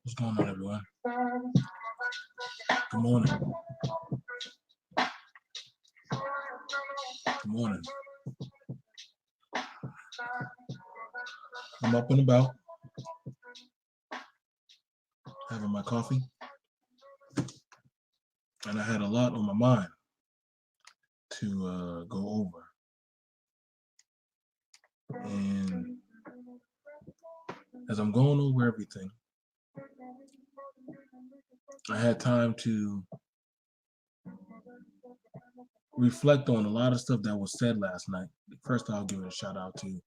What's going on, everyone? Good morning. Good morning. I'm up and about, having my coffee, and I had a lot on my mind to go over. And as I'm going over everything, I had time to reflect on a lot of stuff that was said last night. First, I'll give a shout out to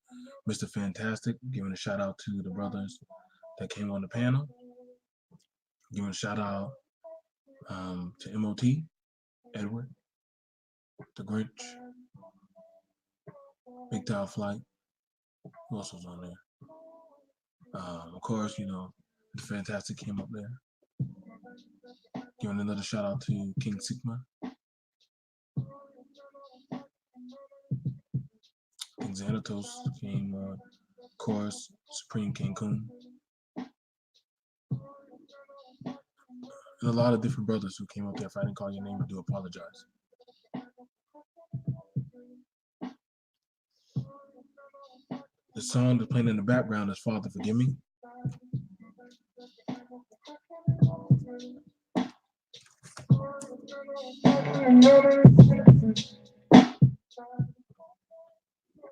Mr. Fantastic, giving a shout out to the brothers that came on the panel, giving a shout out to MOT, Edward, the Grinch, Big Town Flight. Who else was on there? Of course, you know, the Fantastic came up there. Giving another shout out to King Sigma, King Xanatos came, of course, Supreme King Kun, and a lot of different brothers who came up there. If I didn't call your name, I do apologize. The song that's playing in the background is Father Forgive Me.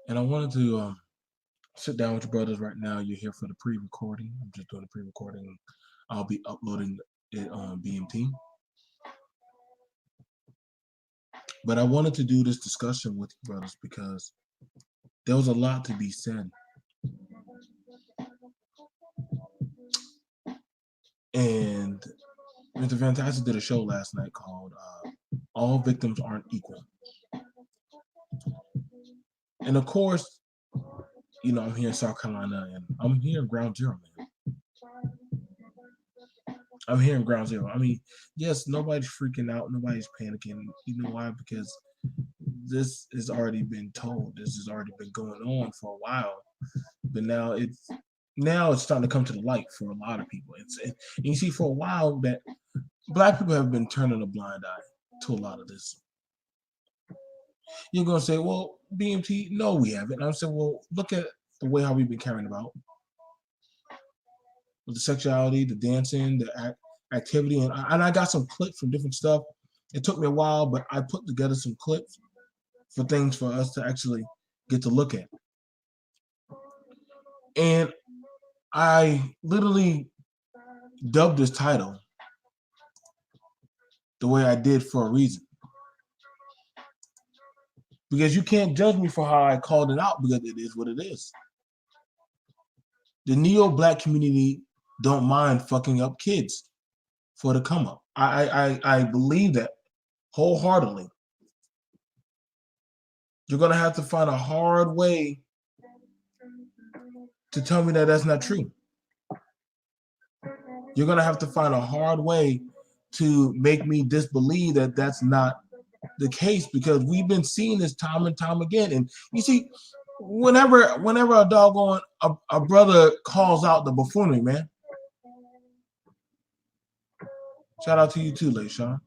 And I wanted to sit down with you brothers right now. You're here for the pre-recording. I'm just doing the pre-recording. I'll be uploading it on BMT. But I wanted to do this discussion with you brothers because there was a lot to be said. And Mr. Fantastic did a show last night called All Victims Aren't Equal. And of course, you know, I'm here in South Carolina and I'm here in Ground Zero, man. I'm here in Ground Zero. I mean, yes, nobody's freaking out, nobody's panicking. You know why? Because this has already been told. This has already been going on for a while. But now now it's starting to come to the light for a lot of people. And you see, for a while that black people have been turning a blind eye to a lot of this. You're gonna say, well, BMT, no, we haven't. I'm saying, well, look at the way how we've been carrying about with the sexuality, the dancing, the activity, and I got some clips from different stuff. It took me a while, but I put together some clips for things for us to actually get to look at. And I literally dubbed this title the way I did for a reason. Because you can't judge me for how I called it out, because it is what it is. The neo-black community don't mind fucking up kids for the come up. I believe that wholeheartedly. You're gonna have to find a hard way to tell me that that's not true. You're gonna have to find a hard way to make me disbelieve that that's not the case, because we've been seeing this time and time again. And you see, whenever a doggone a brother calls out the buffoonery, man. Shout out to you too, LaShawn.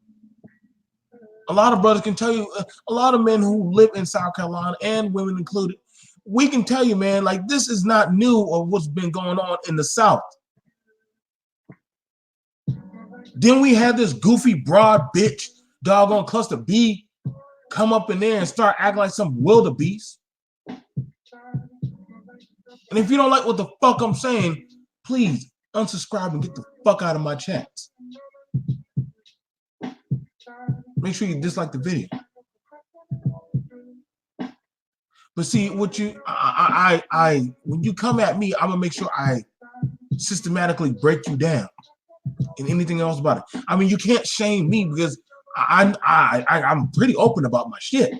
A lot of brothers can tell you, a lot of men who live in South Carolina, and women included, we can tell you, man, like, this is not new of what's been going on in the South. Then we had this goofy broad bitch, doggone Cluster B, come up in there and start acting like some wildebeest. And if you don't like what the fuck I'm saying, please unsubscribe and get the fuck out of my chats. Make sure you dislike the video. But see, what you, when you come at me, I'm gonna make sure I systematically break you down and anything else about it. I mean, you can't shame me, because I'm pretty open about my shit.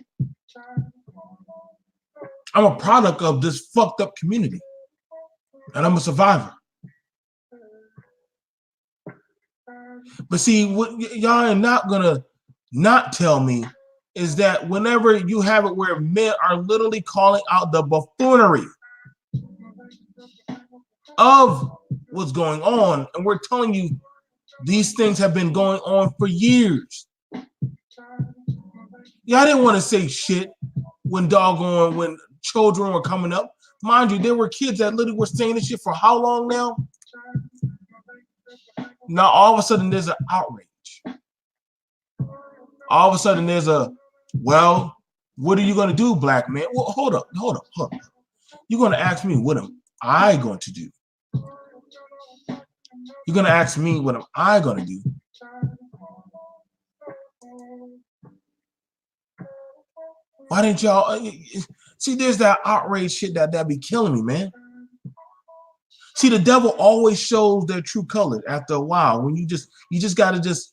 I'm a product of this fucked up community, and I'm a survivor. But see, what y'all are not gonna not tell me is that whenever you have it where men are literally calling out the buffoonery of what's going on, and we're telling you these things have been going on for years. Y'all didn't want to say shit when children were coming up. Mind you, there were kids that literally were saying this shit for how long now? Now all of a sudden there's an outrage. All of a sudden there's a, well, what are you going to do, black man? Well, hold up. You're going to ask me, what am I going to do? You're going to ask me, what am I going to do? Why didn't y'all see? There's that outrage shit that be killing me, man. See, the devil always shows their true colors after a while. When you just got to just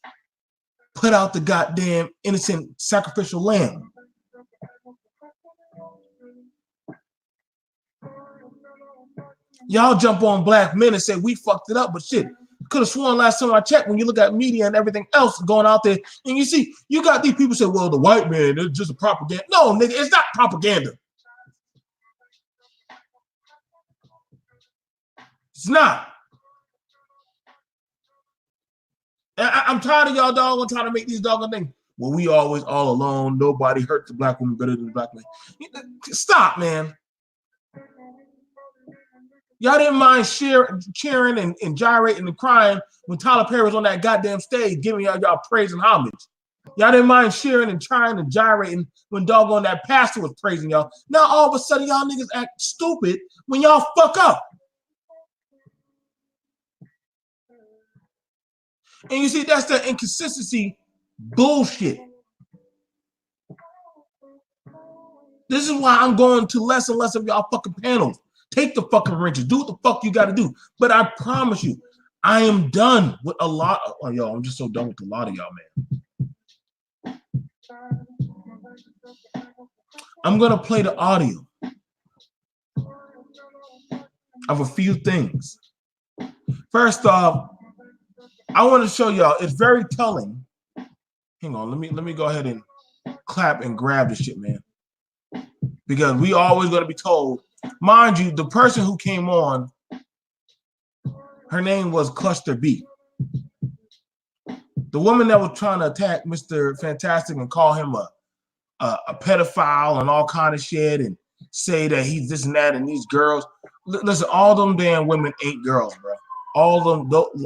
put out the goddamn innocent sacrificial lamb. Y'all jump on black men and say we fucked it up, but shit, could have sworn last time I checked, when you look at media and everything else going out there, and you see, you got these people say, well, the white man is just a propaganda. No, nigga, it's not propaganda. It's not. I'm tired of y'all doggone trying to make these doggone things. Well, we always all alone. Nobody hurt the black woman better than the black man. Stop, man. Y'all didn't mind cheering and gyrating and crying when Tyler Perry was on that goddamn stage giving y'all praise and homage. Y'all didn't mind cheering and trying and gyrating when doggone that pastor was praising y'all. Now all of a sudden y'all niggas act stupid when y'all fuck up. And you see, that's the inconsistency bullshit. This is why I'm going to less and less of y'all fucking panels. Take the fucking wrenches. Do what the fuck you got to do. But I promise you, I am done with a lot of, oh, yo, I'm just so done with a lot of y'all, man. I'm going to play the audio of a few things. First off, I want to show y'all, it's very telling. Hang on, let me go ahead and clap and grab this shit, man. Because we always going to be told, mind you, the person who came on Her name was Cluster B. The woman that was trying to attack Mr. Fantastic and call him a pedophile and all kind of shit and say that he's this and that and these girls. Listen, all them damn women ain't girls, bro. All of them,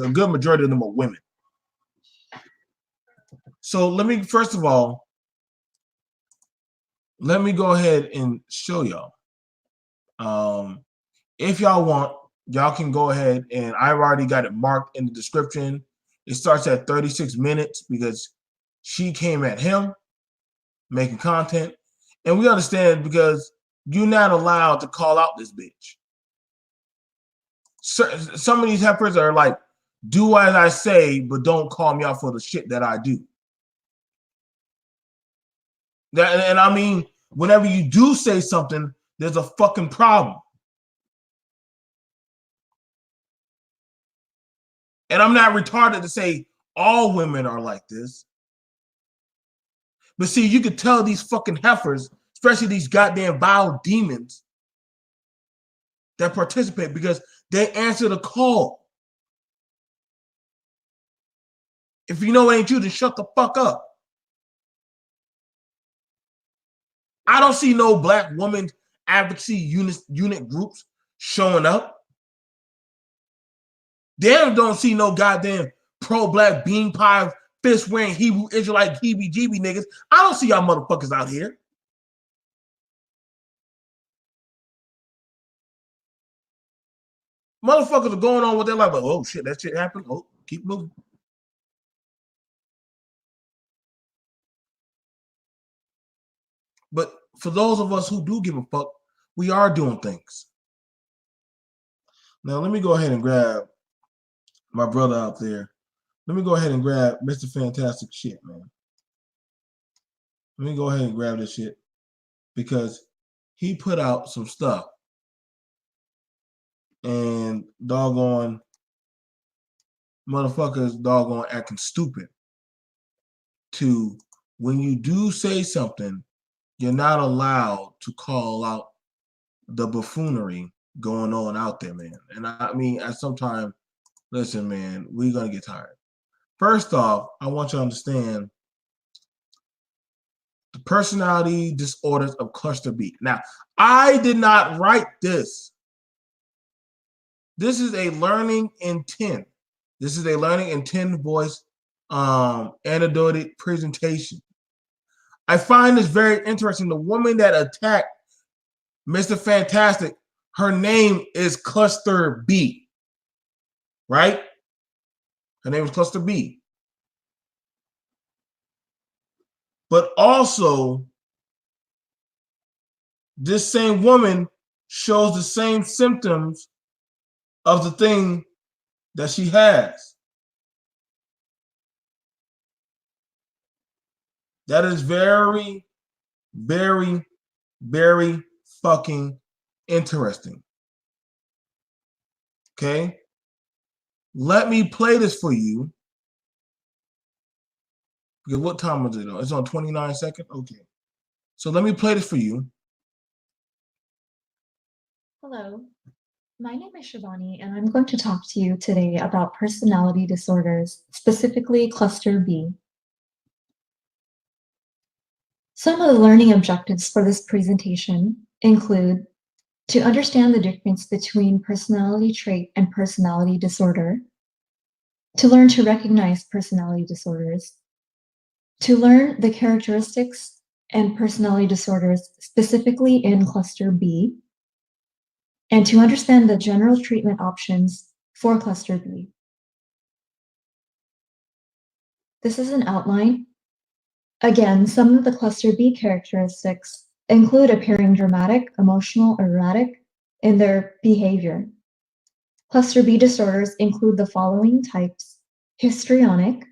a good majority of them are women. So let me, first of all, let me go ahead and show y'all. If y'all want, y'all can go ahead, and I've already got it marked in the description. It starts at 36 minutes because she came at him making content. And we understand because you're not allowed to call out this bitch. Some of these heifers are like, do as I say, but don't call me out for the shit that I do. And I mean, whenever you do say something, there's a fucking problem. And I'm not retarded to say all women are like this. But see, you could tell these fucking heifers, especially these goddamn vile demons that participate, because they answer the call. If you know it ain't you, then shut the fuck up. I don't see no black woman advocacy unit groups showing up. Damn, don't see no goddamn pro-black bean pie fist wearing Hebrew Israelite heebie-jeebie niggas. I don't see y'all motherfuckers out here. Motherfuckers are going on with their life like, oh shit, that shit happened. Oh, keep moving. But for those of us who do give a fuck, we are doing things. Now let me go ahead and grab my brother out there. Let me go ahead and grab Mr. Fantastic shit, man. Let me go ahead and grab this shit because he put out some stuff and doggone motherfuckers doggone acting stupid. To when you do say something, you're not allowed to call out the buffoonery going on out there, man. And I mean, at some time, listen, man, we're gonna get tired. First off, I want you to understand the personality disorders of cluster B. Now, I did not write this. This is a learning in 10. This is a learning in 10 voice anecdotal presentation. I find this very interesting. The woman that attacked Mr. Fantastic, her name is Cluster B, right? Her name is Cluster B. But also, this same woman shows the same symptoms of the thing that she has. That is very, very, very fucking interesting. Okay? Let me play this for you. Because what time is it on? It's on 29 seconds? Okay. So let me play this for you. Hello, my name is Shivani, and I'm going to talk to you today about personality disorders, specifically cluster B. Some of the learning objectives for this presentation include to understand the difference between personality trait and personality disorder, to learn to recognize personality disorders, to learn the characteristics and personality disorders specifically in cluster B, and to understand the general treatment options for cluster B. This is an outline. Again, some of the cluster B characteristics include appearing dramatic, emotional, or erratic in their behavior. Cluster B disorders include the following types: histrionic,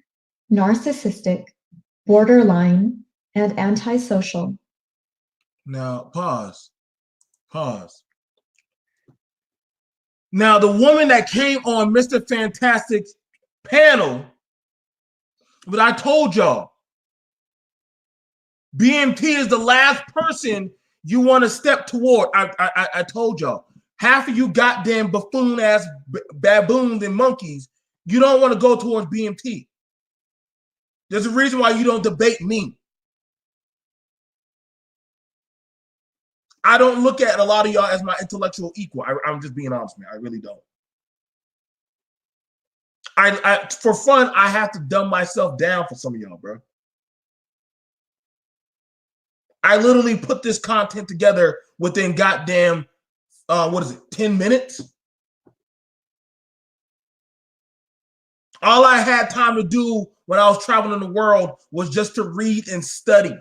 narcissistic, borderline, and antisocial. Now, pause. Now, the woman that came on Mr. Fantastic's panel, but I told y'all, BMT is the last person you want to step toward. I told y'all. half of you goddamn buffoon ass baboons and monkeys, you don't want to go towards BMT. There's a reason why you don't debate me. I don't look at a lot of y'all as my intellectual equal. I'm just being honest, man. I really don't. I for fun, I have to dumb myself down for some of y'all, bro. I literally put this content together within goddamn, 10 minutes? All I had time to do when I was traveling the world was just to read and study.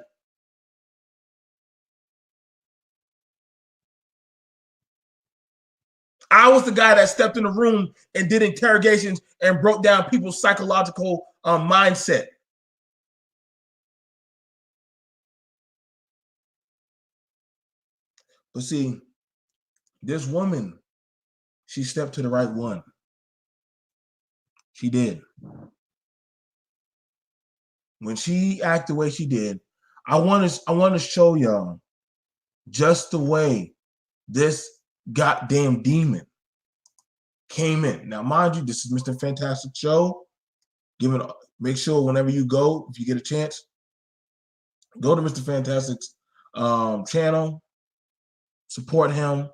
I was the guy that stepped in the room and did interrogations and broke down people's psychological mindset. But see, this woman, she stepped to the right one. She did. When she acted the way she did, I want to show y'all just the way this goddamn demon came in. Now, mind you, this is Mr. Fantastic Show. Make sure whenever you go, if you get a chance, go to Mr. Fantastic's channel, support him,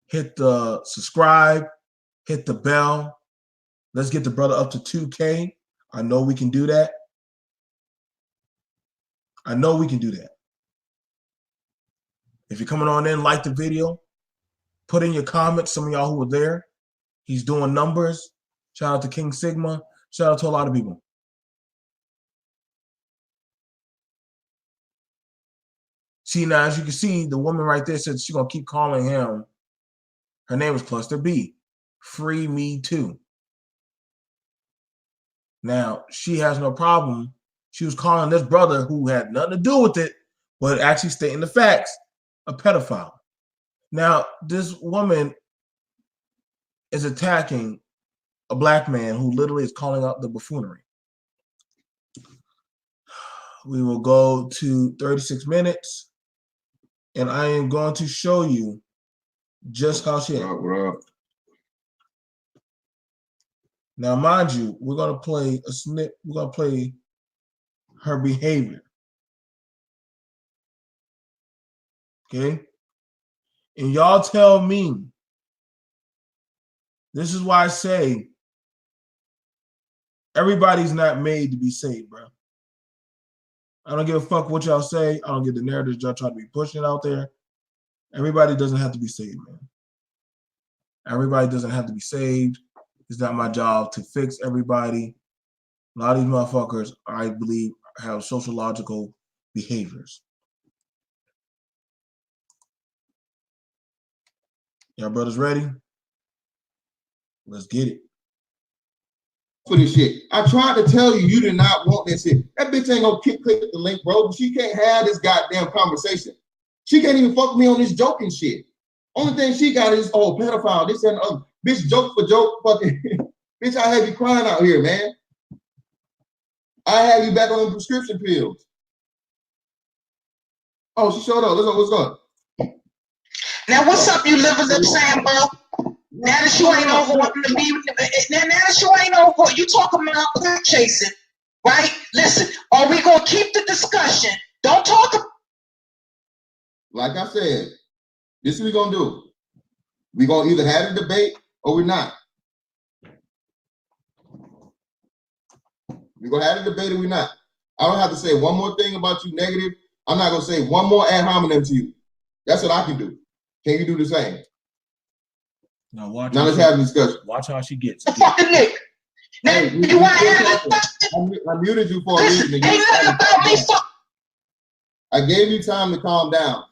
hit the subscribe, hit the bell. Let's get the brother up to 2K. I know we can do that. I know we can do that. If you're coming on in, like the video, put in your comments, some of y'all who were there. He's doing numbers. Shout out to King Sigma. Shout out to a lot of people. See, now, as you can see, the woman right there said she's going to keep calling him. Her name is Cluster B. Free me too. Now, she has no problem. She was calling this brother who had nothing to do with it, but actually stating the facts, a pedophile. Now, this woman is attacking a black man who literally is calling out the buffoonery. We will go to 36 minutes, and I am going to show you just how she is. Now, mind you, we're going to play a snip. We're going to play her behavior. Okay? And y'all tell me, this is why I say everybody's not made to be saved, bro. I don't give a fuck what y'all say. I don't get the narratives y'all try to be pushing out there. Everybody doesn't have to be saved, man. Everybody doesn't have to be saved. It's not my job to fix everybody. A lot of these motherfuckers, I believe, have sociological behaviors. Y'all brothers ready? Let's get it. For this shit. I tried to tell you, you did not want this shit. That bitch ain't gonna click the link, bro. She can't have this goddamn conversation. She can't even fuck me on this joking shit. Only thing she got is, oh, pedophile, this and other. Bitch, joke for joke, fucking. Bitch, I have you crying out here, man. I have you back on the prescription pills. Oh, she showed up. Let's go. What's going? Now, what's up, you liver lip saying, bro? Now that you ain't over wanting to be, now that you ain't over, you talking about clout chasing, right? Listen, are we gonna keep the discussion? Don't talk. Like I said, this is what we're gonna do. We're gonna either have a debate or we're not. We're gonna have a debate or we're not. I don't have to say one more thing about you negative. I'm not gonna say one more ad hominem to you. That's what I can do. Can you do the same? Now watch. Now let's have a discussion. Watch how she gets. Fucking Nick. Now Hey, you want to have a I muted you for a reason. Listen, ain't nothing about me. I gave you time to calm down.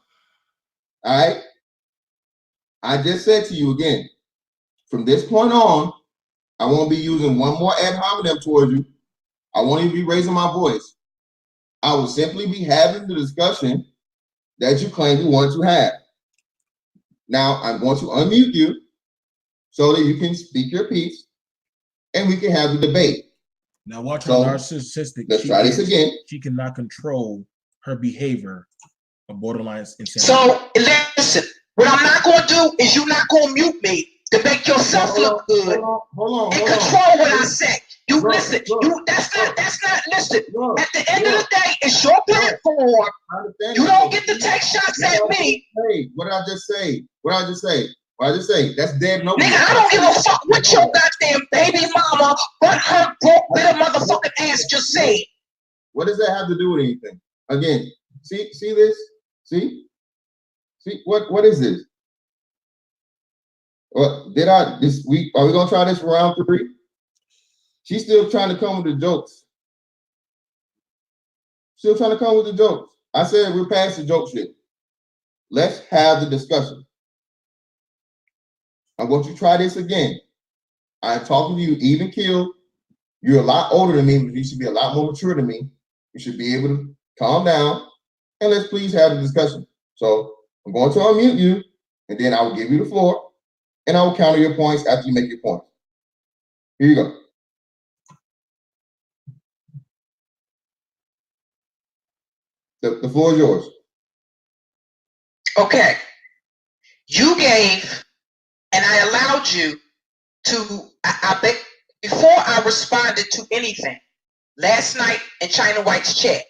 All right? I just said to you again, from this point on, I won't be using one more ad hominem towards you. I won't even be raising my voice. I will simply be having the discussion that you claim you want to have. Now, I'm going to unmute you so that you can speak your piece and we can have a debate. Now watch So, how narcissistic. let's try this again. She cannot control her behavior of borderline insanity. So listen, What I'm not gonna do is you not gonna mute me to make yourself look good hold on. Control what I say. You Bro, listen. bro, You that's not listen. Bro, At the end of the day, it's your platform. You don't get to take shots at me. What did I just say? That's dead no. Nigga, I don't give a fuck what your goddamn baby mama but her broke bitter motherfucking ass just said. What does that have to do with anything? Again, see this? See, what is this? What did I this week? Are we gonna try this for round 3? She's still trying to come with the jokes. I said we're past the joke shit. Let's have the discussion. I'm going to try this again. I'm talking to you, even killed. You're a lot older than me, but you should be a lot more mature than me. You should be able to calm down and let's please have a discussion. So I'm going to unmute you, and then I will give you the floor, and I will counter your points after you make your points. Here you go. The floor is yours. Okay. You gave, and I allowed you to, before I responded to anything, last night in China White's chat,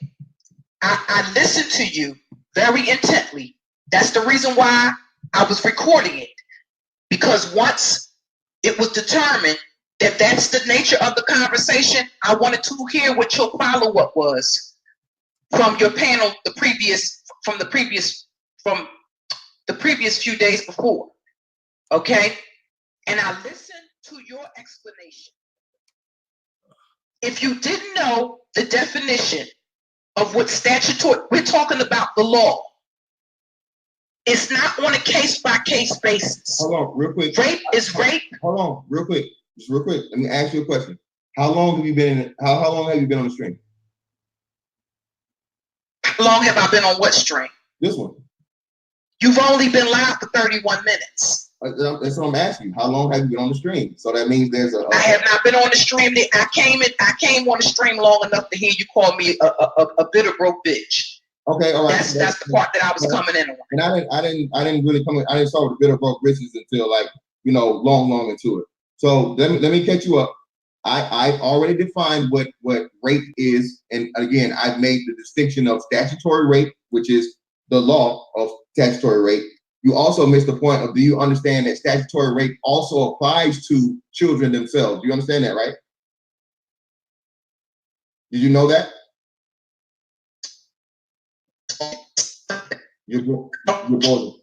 I listened to you very intently. That's the reason why I was recording it. Because once it was determined that that's the nature of the conversation, I wanted to hear what your follow-up was from your panel from the previous few days before. Okay? And I listened to your explanation. If you didn't know the definition of what statutory, we're talking about the law. It's not on a case-by-case basis. Hold on, real quick. Rape is rape. Hold on, real quick. Just real quick. Let me ask you a question. How long have you been on the stream? How long have I been on what stream? This one. You've only been live for 31 minutes. That's what I'm asking you. How long have you been on the stream? So that means there's I have not been on the stream. I came on the stream long enough to hear you call me a bitter broke bitch. Okay, all right. That's the part that I was coming in on. And I didn't really come in. I didn't start with bitter broke bitches until long into it. So let me catch you up. I've already defined what rape is, and again, I've made the distinction of statutory rape, which is the law of statutory rape. You also missed the point of, do you understand that statutory rape also applies to children themselves? Do you understand that, right? Did you know that? You're bored.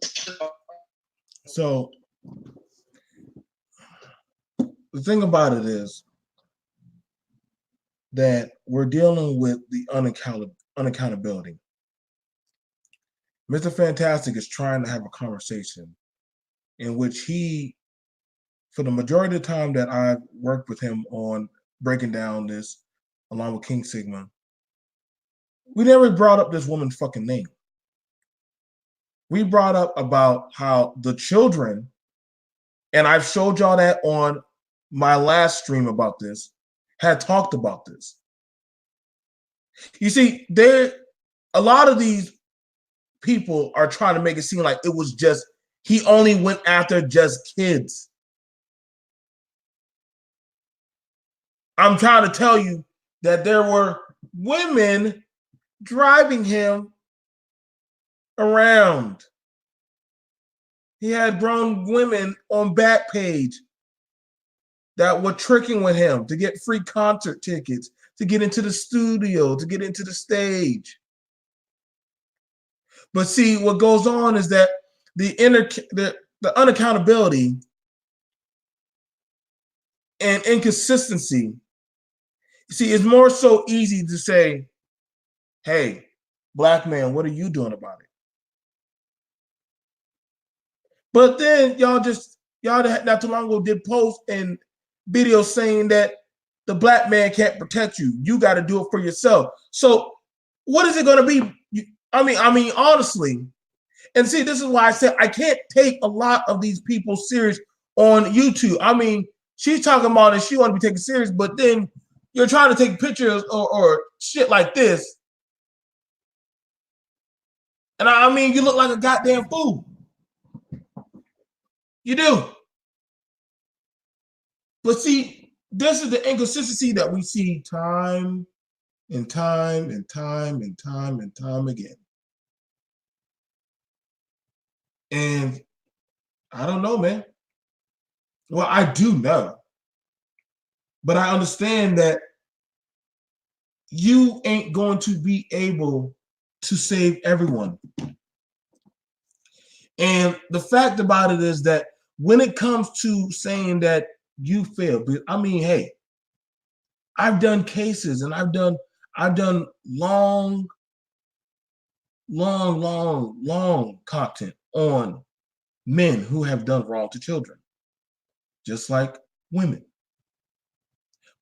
So the thing about it is that we're dealing with the unaccountability. Mr. Fantastic is trying to have a conversation in which he, for the majority of the time that I've worked with him on breaking down this, along with King Sigma, we never brought up this woman's fucking name. We brought up about how the children, and I've showed y'all that on my last stream about this, had talked about this. You see, a lot of these people are trying to make it seem like it was just, he only went after just kids. I'm trying to tell you that there were women driving him around. He had grown women on Backpage that were tricking with him to get free concert tickets, to get into the studio, to get into the stage. But see, what goes on is that the unaccountability and inconsistency, see, it's more so easy to say, hey, black man, what are you doing about it? But then y'all not too long ago did posts and videos saying that the black man can't protect you. You got to do it for yourself. So what is it going to be? I mean, honestly, and see, this is why I said I can't take a lot of these people serious on YouTube. I mean, she's talking about it. She want to be taken serious, but then you're trying to take pictures or shit like this. And I mean, you look like a goddamn fool. You do. But see, this is the inconsistency that we see time and time and time and time and time again. And I don't know, man. Well, I do know. But I understand that you ain't going to be able to save everyone. And the fact about it is that when it comes to saying that you failed, I mean, hey, I've done cases and I've done long content on men who have done wrong to children, just like women.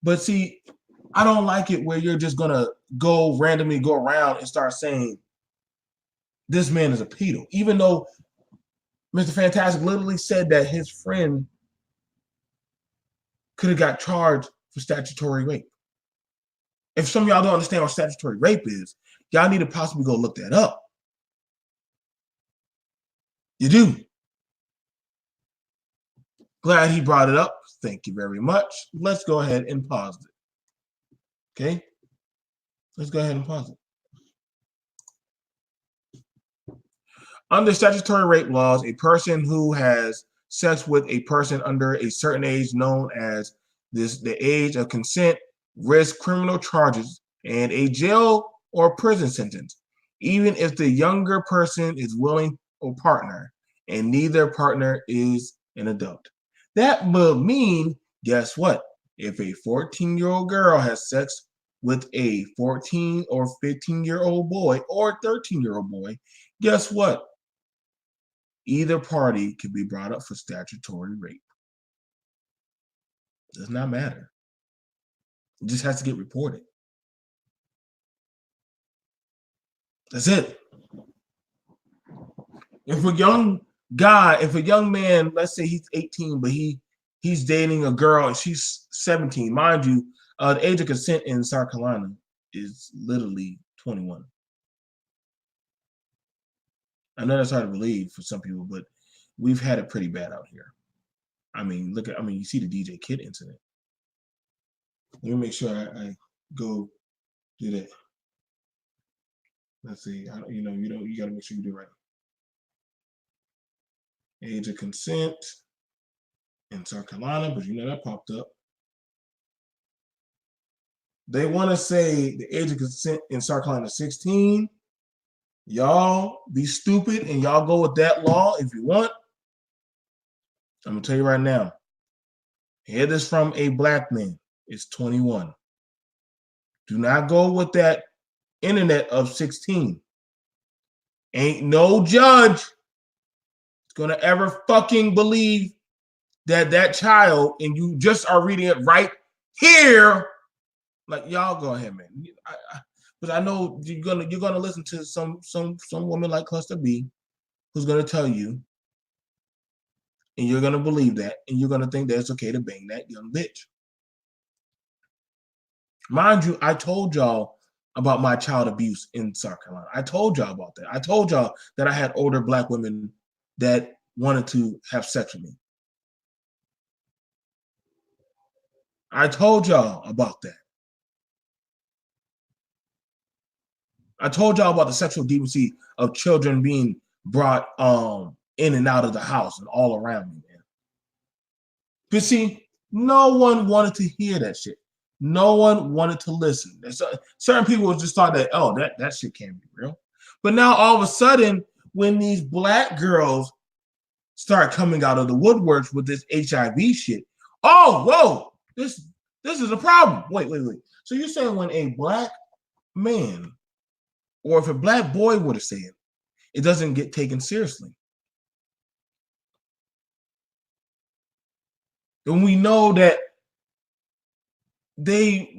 But see, I don't like it where you're just gonna randomly go around and start saying this man is a pedo, even though Mr. Fantastic literally said that his friend could have got charged for statutory rape. If some of y'all don't understand what statutory rape is, y'all need to possibly go look that up. You do. Glad he brought it up. Thank you very much. Let's go ahead and pause it. Okay? Let's go ahead and pause it. Under statutory rape laws, a person who has sex with a person under a certain age known as the age of consent risks criminal charges and a jail or prison sentence, even if the younger person is willing or partner and neither partner is an adult. That will mean, guess what? If a 14-year-old girl has sex with a 14 or 15-year-old boy or 13-year-old boy, guess what? Either party can be brought up for statutory rape. Does not matter. It just has to get reported. That's it. If a young man, let's say he's 18, but he's dating a girl and she's 17, mind you, the age of consent in South Carolina is literally 21. I know that's hard to believe for some people, but we've had it pretty bad out here. I mean, you see the DJ Kid incident. Let me make sure I go do that. Let's see. You got to make sure you do right. Age of consent in South Carolina, but that popped up. They want to say the age of consent in South Carolina is 16. Y'all be stupid and y'all go with that law if you want. I'm going to tell you right now. Hear this from a black man. It's 21. Do not go with that internet of 16. Ain't no judge going to ever fucking believe that child, and you just are reading it right here. Like, y'all go ahead, man. But I know you're gonna listen to some woman like Cluster B who's gonna tell you, and you're gonna believe that, and you're gonna think that it's okay to bang that young bitch. Mind you, I told y'all about my child abuse in South Carolina. I told y'all about that. I told y'all that I had older black women that wanted to have sex with me. I told y'all about that. I told y'all about the sexual deviancy of children being brought in and out of the house and all around me, man. But see, no one wanted to hear that shit. No one wanted to listen. Certain people just thought that, oh, that shit can't be real. But now all of a sudden, when these black girls start coming out of the woodworks with this HIV shit, oh, whoa, this is a problem. Wait. So you're saying when a black man or if a black boy were to say it, it doesn't get taken seriously. And we know that they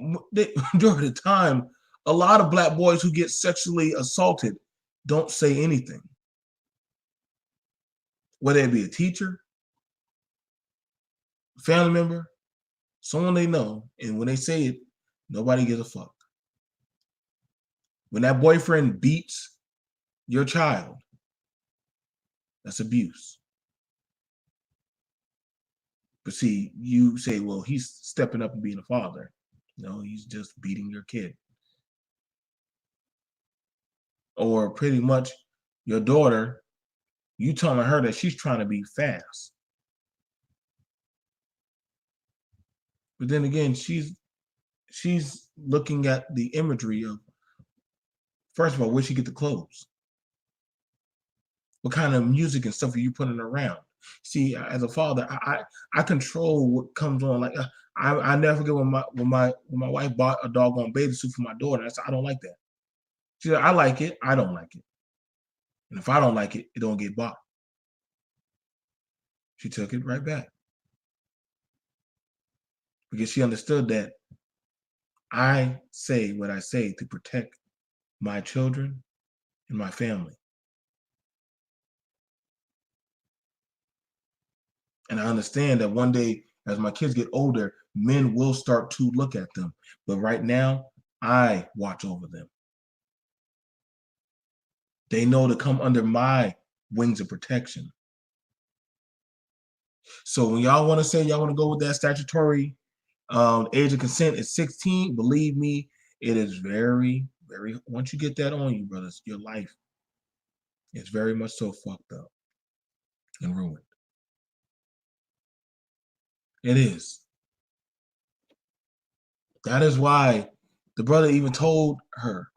during the time, a lot of black boys who get sexually assaulted don't say anything. Whether it be a teacher, a family member, someone they know, and when they say it, nobody gives a fuck. When that boyfriend beats your child, that's abuse. But see, you say, well, he's stepping up and being a father. No, he's just beating your kid. Or pretty much your daughter, you telling her that she's trying to be fast. But then again, she's looking at the imagery of, first of all, where'd she get the clothes? What kind of music and stuff are you putting around? See, as a father, I control what comes on. Like I never forget when my wife bought a doggone bathing suit for my daughter. I said, I don't like that. She said, I like it. I don't like it. And if I don't like it, it don't get bought. She took it right back because she understood that I say what I say to protect my children and my family. And I understand that one day, as my kids get older, men will start to look at them. But right now, I watch over them. They know to come under my wings of protection. So when y'all want to say y'all want to go with that statutory age of consent at 16, believe me, it is very, very, once you get that on you, brothers, your life is very much so fucked up and ruined. It is. That is why the brother even told her,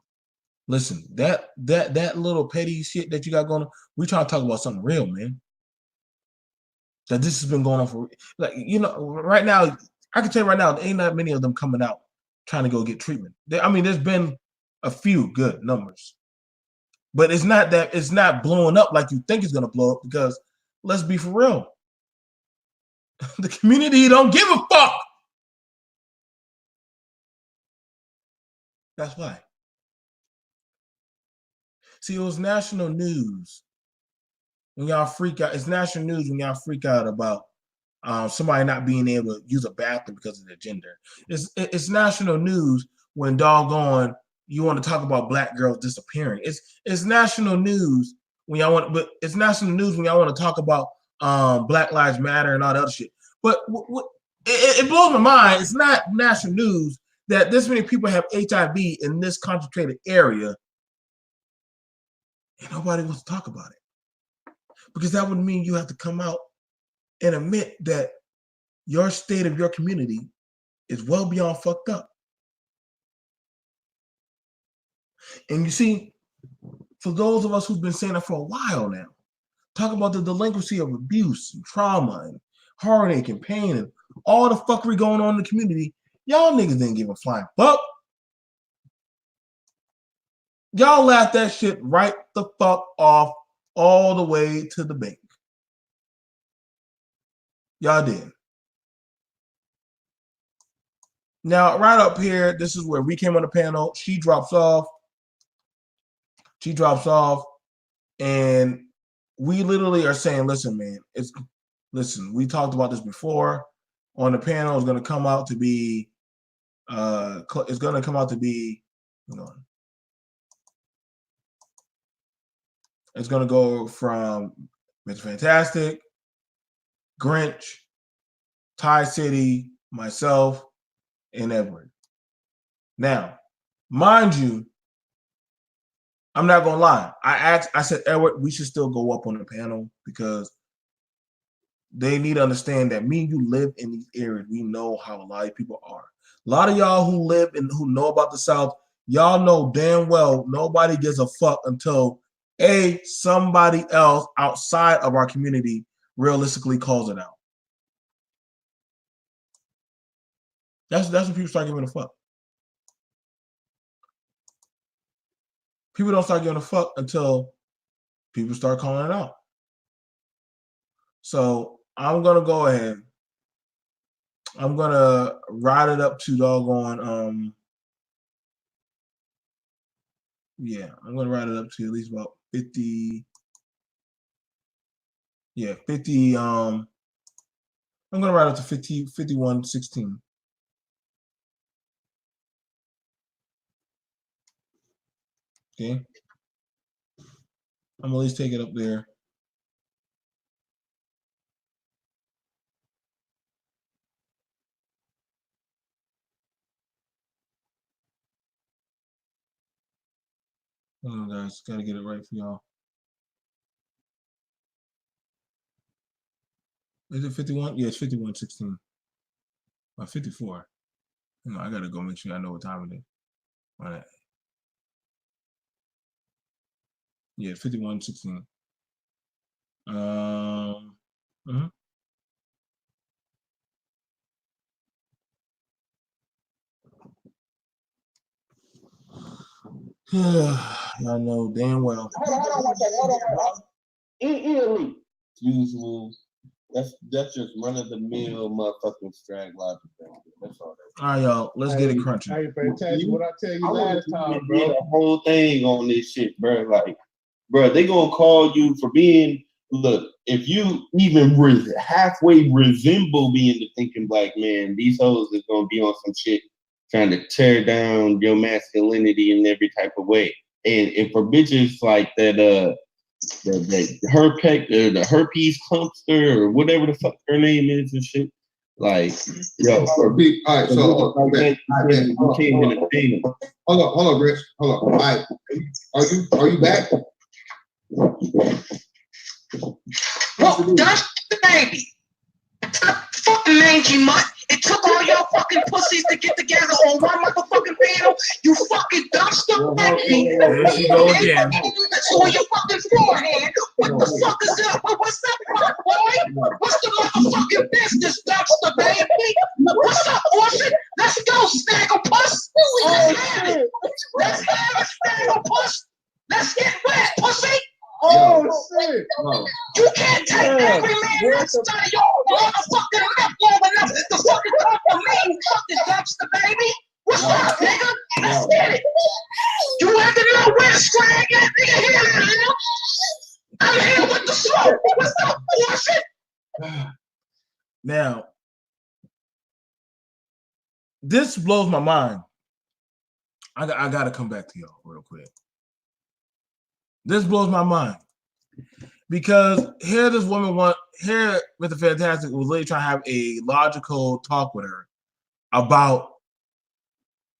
listen, that little petty shit that you got going on, we trying to talk about something real, man. That this has been going on for, like, you know, right now, I can tell you right now, there ain't that many of them coming out trying to go get treatment. I mean, there's been a few good numbers, but it's not blowing up like you think it's gonna blow up, because let's be for real. The community don't give a fuck. That's why. See, it was national news when y'all freak out. It's national news when y'all freak out about somebody not being able to use a bathroom because of their gender. It's national news when doggone you want to talk about black girls disappearing. It's national news when y'all want, but it's national news when y'all want to talk about Black Lives Matter and all that other shit. But it blows my mind. It's not national news that this many people have HIV in this concentrated area, and nobody wants to talk about it, because that would mean you have to come out and admit that your state of your community is well beyond fucked up. And you see, for those of us who've been saying that for a while now, talk about the delinquency of abuse and trauma and heartache and pain and all the fuckery going on in the community, y'all niggas didn't give a flying fuck. Y'all laughed that shit right the fuck off all the way to the bank. Y'all did. Now, right up here, this is where we came on the panel. She drops off. And we literally are saying, listen, man, listen, we talked about this before. On the panel is going to come out to be, hang on. It's going to go from Mr. Fantastic, Grinch, Ty City, myself, and Edward. Now, mind you, I'm not gonna lie. I said, Edward, we should still go up on the panel, because they need to understand that me and you live in these areas. We know how a lot of people are. A lot of y'all who live and who know about the South, y'all know damn well nobody gives a fuck until somebody else outside of our community realistically calls it out. That's when people start giving a fuck. People don't start giving a fuck until people start calling it out. So I'm gonna go ahead. I'm gonna ride it up to doggone I'm gonna ride it up to at least about 50. Yeah, 50. I'm gonna ride up to 50, 51-16. Okay. I'm gonna at least take it up there. Hold on, guys. Gotta get it right for y'all. Is it 51? Yeah, it's 51:16. 54. I gotta go make sure I know what time it is. All right. Yeah, 51:16. Mhm. Y'all know damn well. Hold on. Usual. That's just run of the mill motherfucking strag logic. That's all that. All right, y'all. Let's get it crunching. Hey, fantastic. What I tell you last time, Did bro. a whole thing on this shit, bro. Like, bro, they gonna call you for being. Look, if you even halfway resemble being the thinking black man, these hoes is gonna be on some shit trying to tear down your masculinity in every type of way. And if for bitches like that, the herpes clumpster or whatever the fuck her name is and shit, like, yo, All right, so okay. you can't entertain them. Hold on, Rich. Hold on. All right, are you back? Look, that's the baby. Fucking mangy mutt. It took all your fucking pussies to get together on one motherfucking panel. You fucking dumpster baby. There she go again. That's on your fucking forehead. What the fuck is up? What's up, my boy? What's the motherfucking business, dumpster baby? What's up, orphan? Let's go, snaggle puss. Let's have it. Let's have it, snaggle puss. Let's get wet, pussy. Oh, shit. You can't take every man outside of your motherfucking mouth long enough to fucking come for me, you fucking dumpster baby. What's up, nigga? Let's get it. You have to know where the swag at, nigga. Here, I'm here with the smoke. What's up, bullshit? Now, this blows my mind. I got to come back to y'all real quick. This blows my mind because this woman Mr. Fantastic was literally trying to have a logical talk with her about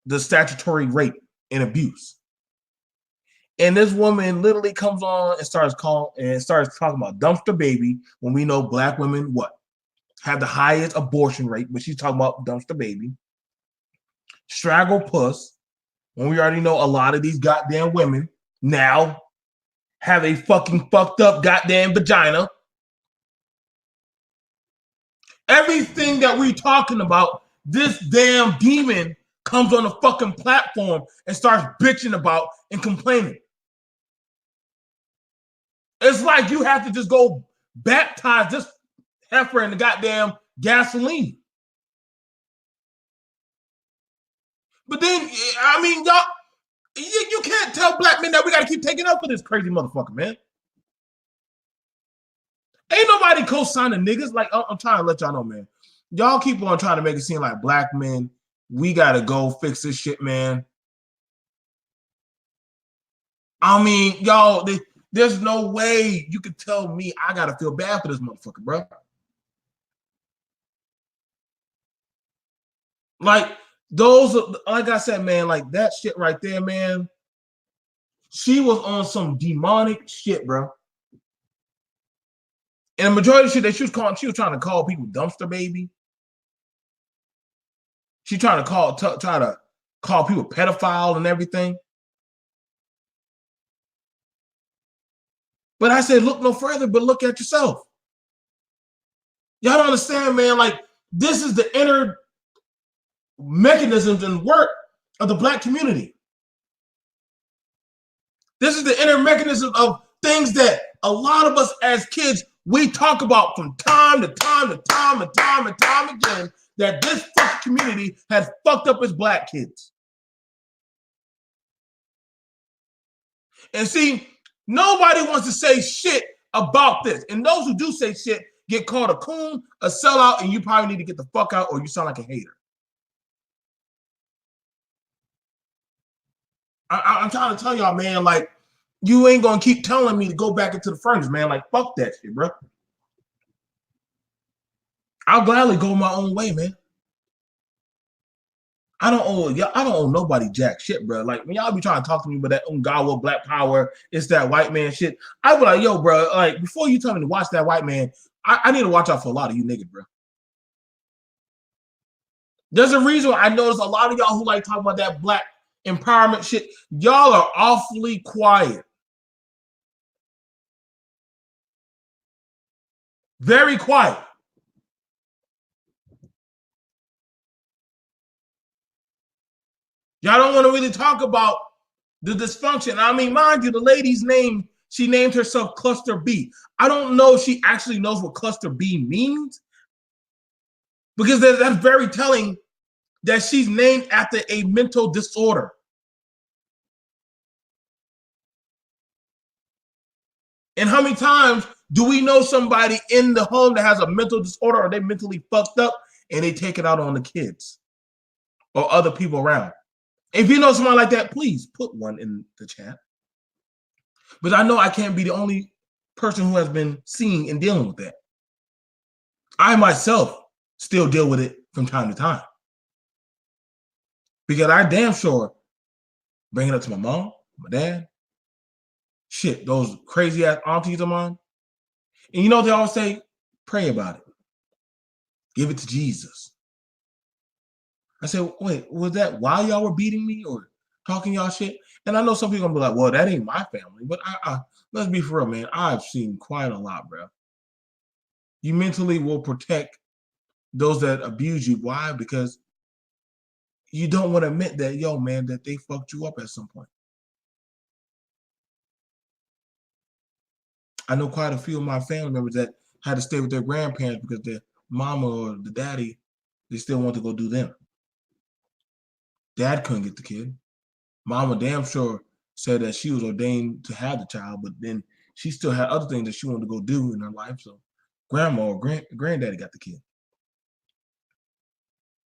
the statutory rape and abuse. And this woman literally comes on and starts talking about dumpster baby when we know black women have the highest abortion rate, but she's talking about dumpster baby. Straggle puss, when we already know a lot of these goddamn women now have a fucking fucked up goddamn vagina. Everything that we're talking about, this damn demon comes on the fucking platform and starts bitching about and complaining. It's like you have to just go baptize this heifer in the goddamn gasoline. But then, I mean, y'all, you can't tell black men that we got to keep taking up for this crazy motherfucker, man. Ain't nobody co-signing niggas. Like, I'm trying to let y'all know, man. Y'all keep on trying to make it seem like black men, we got to go fix this shit, man. I mean, y'all, there's no way you could tell me I got to feel bad for this motherfucker, bro. Like, like I said, man, like that shit right there, man. She was on some demonic shit, bro. And the majority of shit that she was trying to call people dumpster baby. She trying to call people pedophile and everything. But I said, look no further, but look at yourself. Y'all don't understand, man. Like, this is the inner mechanisms and work of the black community. This is the inner mechanism of things that a lot of us as kids, we talk about from time to time to time and time and time again, that this fucking community has fucked up as black kids. And see, nobody wants to say shit about this. And those who do say shit get called a coon, a sellout, and you probably need to get the fuck out or you sound like a hater. I'm trying to tell y'all, man, like, you ain't gonna keep telling me to go back into the furnace, man. Like, fuck that shit, bro. I'll gladly go my own way, man. I don't owe nobody jack shit, bro. Like when y'all be trying to talk to me about that Ungawa black power, it's that white man shit. I be like, yo, bro, like before you tell me to watch that white man, I need to watch out for a lot of you niggas, bro. There's a reason I notice a lot of y'all who like talking about that black empowerment shit. Y'all are awfully quiet. Very quiet. Y'all don't want to really talk about the dysfunction. I mean, mind you, the lady's name, she named herself Cluster B. I don't know if she actually knows what Cluster B means, because that's very telling that she's named after a mental disorder. And how many times do we know somebody in the home that has a mental disorder or they mentally fucked up and they take it out on the kids or other people around? If you know someone like that, please put one in the chat. But I know I can't be the only person who has been seeing and dealing with that. I myself still deal with it from time to time. Because I damn sure bring it up to my mom, my dad, shit, those crazy ass aunties of mine. And you know what they always say? Pray about it. Give it to Jesus. I said, wait, was that while y'all were beating me or talking y'all shit? And I know some people gonna be like, well, that ain't my family. But let's be for real, man. I've seen quite a lot, bro. You mentally will protect those that abuse you. Why? Because you don't want to admit that, yo, man, that they fucked you up at some point. I know quite a few of my family members that had to stay with their grandparents because their mama or the daddy, they still want to go do them. Dad couldn't get the kid. Mama damn sure said that she was ordained to have the child, but then she still had other things that she wanted to go do in her life. So grandma or granddaddy got the kid.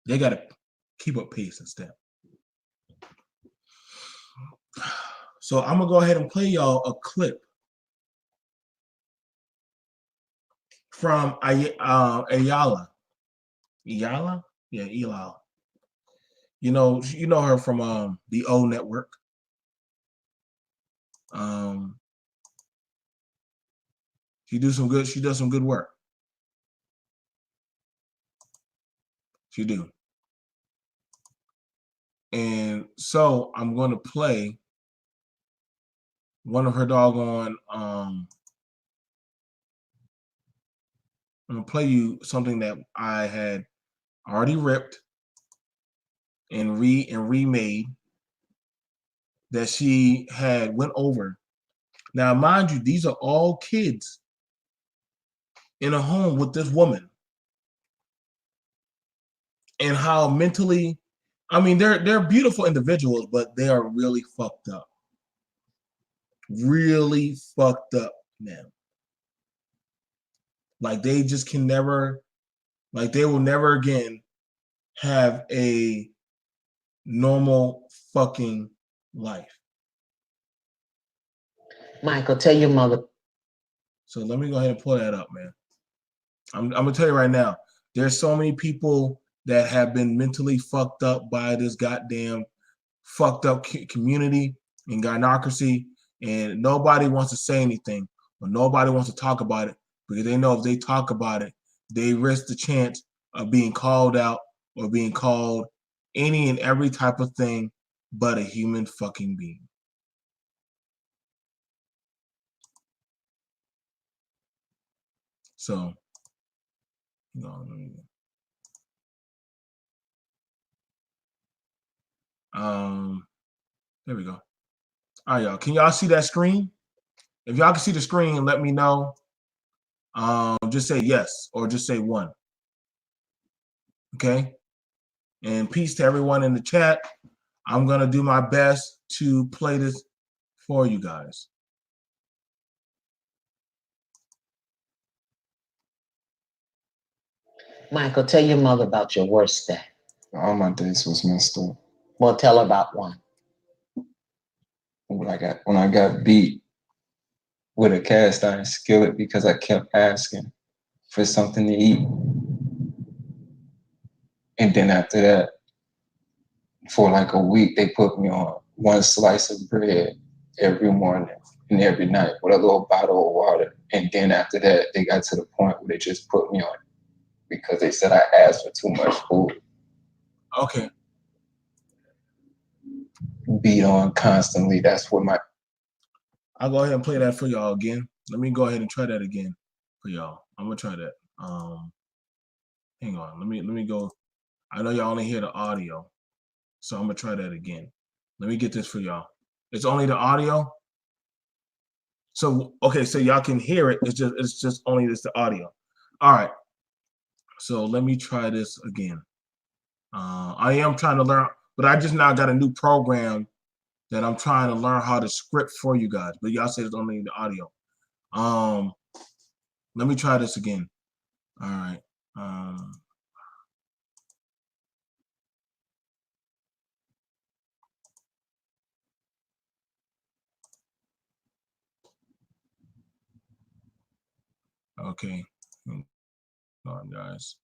They got to keep up pace and step. So I'm going to go ahead and play y'all a clip from Ayala. Ayala? Yeah, Elal. You know her from the O Network. She does some good work. She do. And so I'm going to play one of her doggone I'm going to play you something that I had already ripped and remade that she had went over. Now, mind you, these are all kids in a home with this woman. And how mentally, I mean, they're beautiful individuals, but they are really fucked up. Really fucked up now. Like they just can never, like they will never again have a normal fucking life. Michael, tell your mother. So let me go ahead and pull that up, man. I'm gonna tell you right now, there's so many people that have been mentally fucked up by this goddamn fucked up community and gynocracy, and nobody wants to say anything, or nobody wants to talk about it, because they know if they talk about it, they risk the chance of being called out or being called any and every type of thing but a human fucking being. So, there we go. All right, y'all. Can y'all see that screen? If y'all can see the screen, let me know. Just say yes or just say one. Okay? And peace to everyone in the chat. I'm going to do my best to play this for you guys. Michael, tell your mother about your worst day. All my days was messed up. Well, tell her about one. When I got beat with a cast iron skillet because I kept asking for something to eat. And then after that, For like a week, they put me on one slice of bread every morning and every night with a little bottle of water. And then after that, they got to the point where they just put me on it because they said I asked for too much food. Okay. Beat on constantly. That's what my... I'll go ahead and play that for y'all again. Let me go ahead and try that again for y'all. I'm gonna try that. Hang on. Let me go. I know y'all only hear the audio, so I'm gonna try that again. Let me get this for y'all. It's only the audio. So okay, so y'all can hear it. It's just only the audio. All right. So let me try this again. I am trying to learn, but I just now got a new program that I'm trying to learn how to script for you guys. But y'all said it's only the audio. Let me try this again. All right. Okay. Hold on, guys.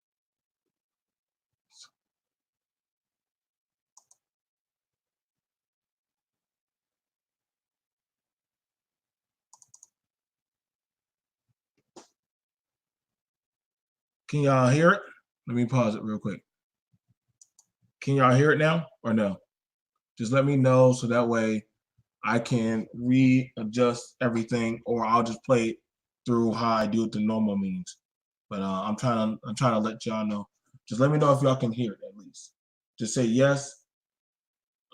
Can y'all hear it? Let me pause it real quick. Can y'all hear it now or no? Just let me know so that way I can readjust everything, or I'll just play it through how I do it the normal means. But I'm trying to let y'all know. Just let me know if y'all can hear it at least. Just say yes.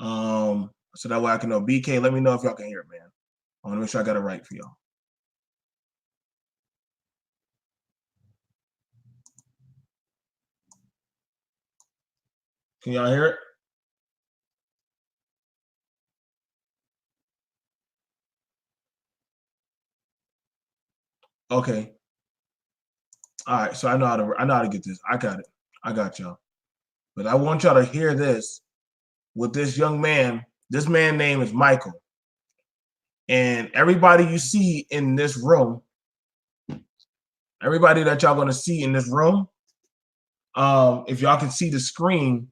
So that way I can know. BK, let me know if y'all can hear it, man. I want to make sure I got it right for y'all. Can y'all hear it? Okay. All right. So I know how to get this. I got it. I got y'all. But I want y'all to hear this with this young man. This man name is Michael. And everybody you see in this room, everybody that y'all gonna see in this room, if y'all can see the screen,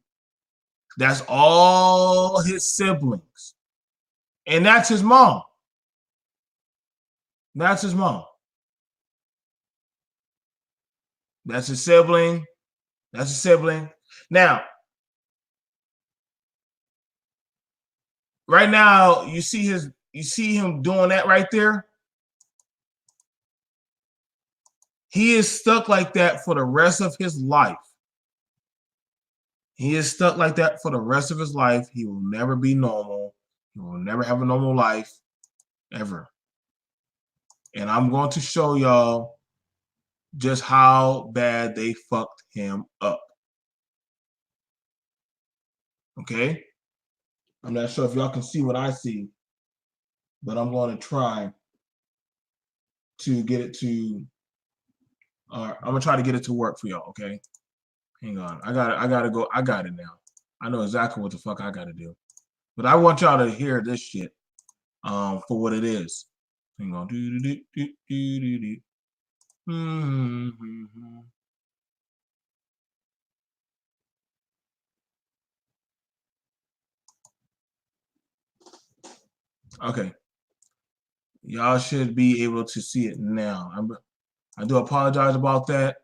that's all his siblings. And that's his mom. That's his mom. That's his sibling. That's his sibling. Now, right now, you see him doing that right there. He is stuck like that for the rest of his life. He is stuck like that for the rest of his life. He will never be normal. He will never have a normal life, ever. And I'm going to show y'all just how bad they fucked him up. Okay? I'm not sure if y'all can see what I see, but I'm going to try to get it to, I'm going to try to get it to work for y'all, okay? Hang on. I got it now. I know exactly what the fuck I got to do. But I want y'all to hear this shit for what it is. Hang on. Okay. Y'all should be able to see it now. I do apologize about that.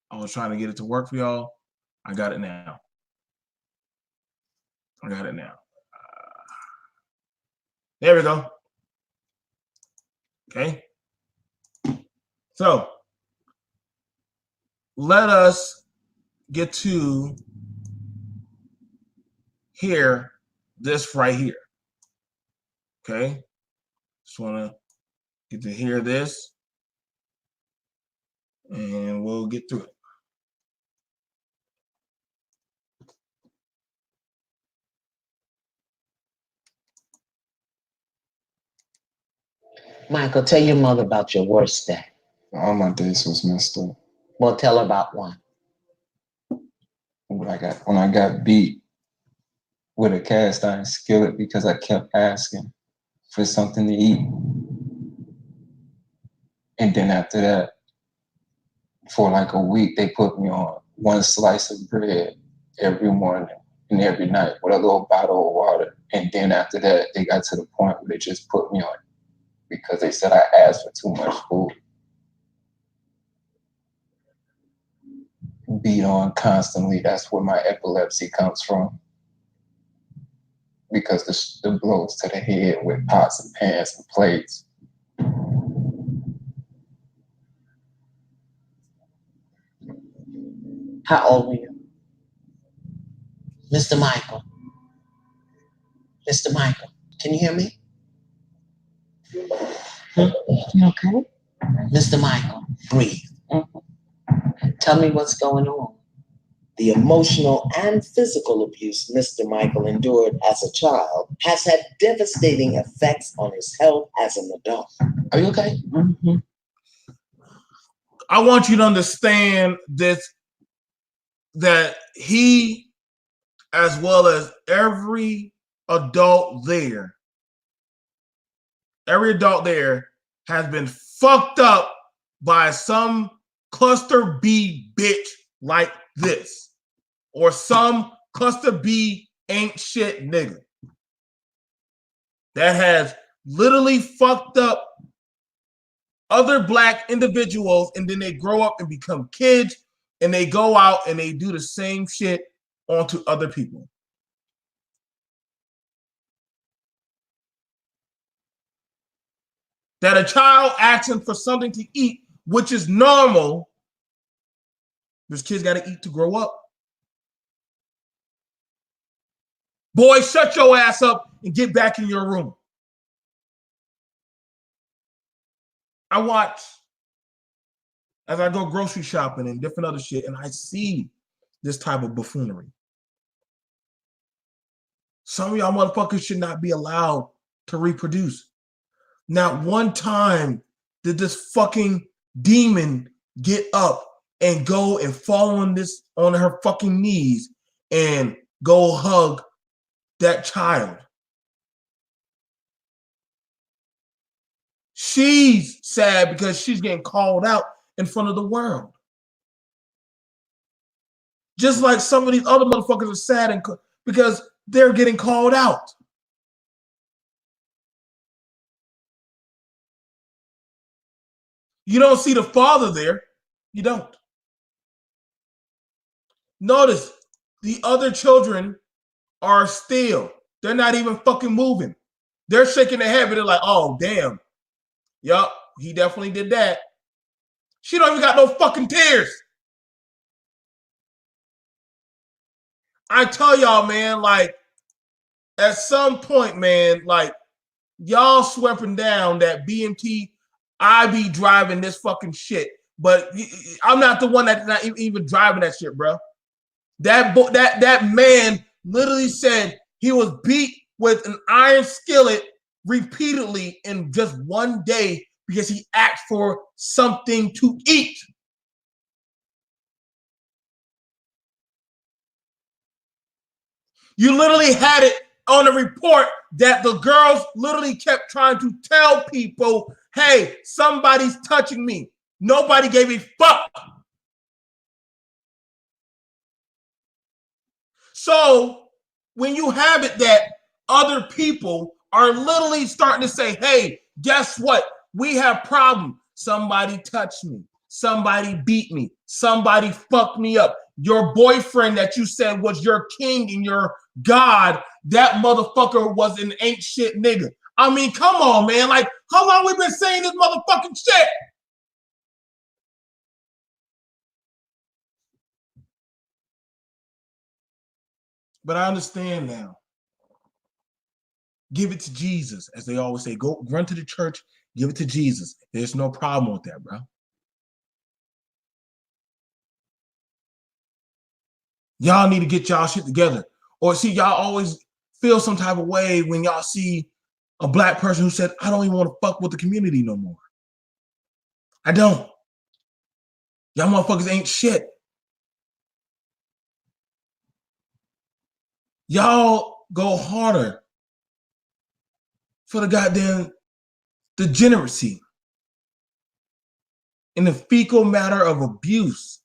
I was trying to get it to work for y'all. I got it now. I got it now. There we go. Okay. So let us get to hear this right here. Okay. Just want to get to hear this, and we'll get through it. Michael, tell your mother about your worst day. All my days was messed up. Well, tell her about one. When I got beat with a cast iron skillet because I kept asking for something to eat. And then after that, for like a week, they put me on one slice of bread every morning and every night with a little bottle of water. And then after that, they got to the point where they just put me on it because they said I asked for too much food. Beat on constantly. That's where my epilepsy comes from. Because the blows to the head with pots and pans and plates. How old were you? Mr. Michael. Mr. Michael, can you hear me? Okay. Mr. Michael, breathe. Tell me what's going on. The emotional and physical abuse Mr. Michael endured as a child has had devastating effects on his health as an adult. Are you okay? Mm-hmm. I want you to understand this, that he, as well as every adult there has been fucked up by some cluster B bitch like this, or some cluster B ain't shit nigga that has literally fucked up other black individuals, and then they grow up and become kids and they go out and they do the same shit onto other people. That a child asking for something to eat, which is normal, because kids got to eat to grow up. Boy, shut your ass up and get back in your room. I watch as I go grocery shopping and different other shit, and I see this type of buffoonery. Some of y'all motherfuckers should not be allowed to reproduce. Not one time did this fucking demon get up and go and fall on her fucking knees and go hug that child. She's sad because she's getting called out in front of the world. Just like some of these other motherfuckers are sad because they're getting called out. You don't see the father there. You don't. Notice the other children are still. They're not even fucking moving. They're shaking their head, but they're like, oh, damn. Yup, he definitely did that. She don't even got no fucking tears. I tell y'all, man, like, at some point, man, like, y'all sweeping down that BMT, I be driving this fucking shit. But I'm not the one that's not even driving that shit, bro. That man literally said he was beat with an iron skillet repeatedly in just one day because he asked for something to eat. You literally had it on a report that the girls literally kept trying to tell people, hey, somebody's touching me. Nobody gave a fuck. So when you have it that other people are literally starting to say, hey, guess what? We have problems. Somebody touched me. Somebody beat me. Somebody fucked me up. Your boyfriend that you said was your king and your god, that motherfucker was an ain't shit nigga. I mean, come on, man. Like, how long we been saying this motherfucking shit? But I understand now. Give it to Jesus, as they always say. Go run to the church, give it to Jesus. There's no problem with that, bro. Y'all need to get y'all shit together. Or see, y'all always feel some type of way when y'all see a black person who said, I don't even want to fuck with the community no more. I don't. Y'all motherfuckers ain't shit. Y'all go harder for the goddamn degeneracy in the fecal matter of abuse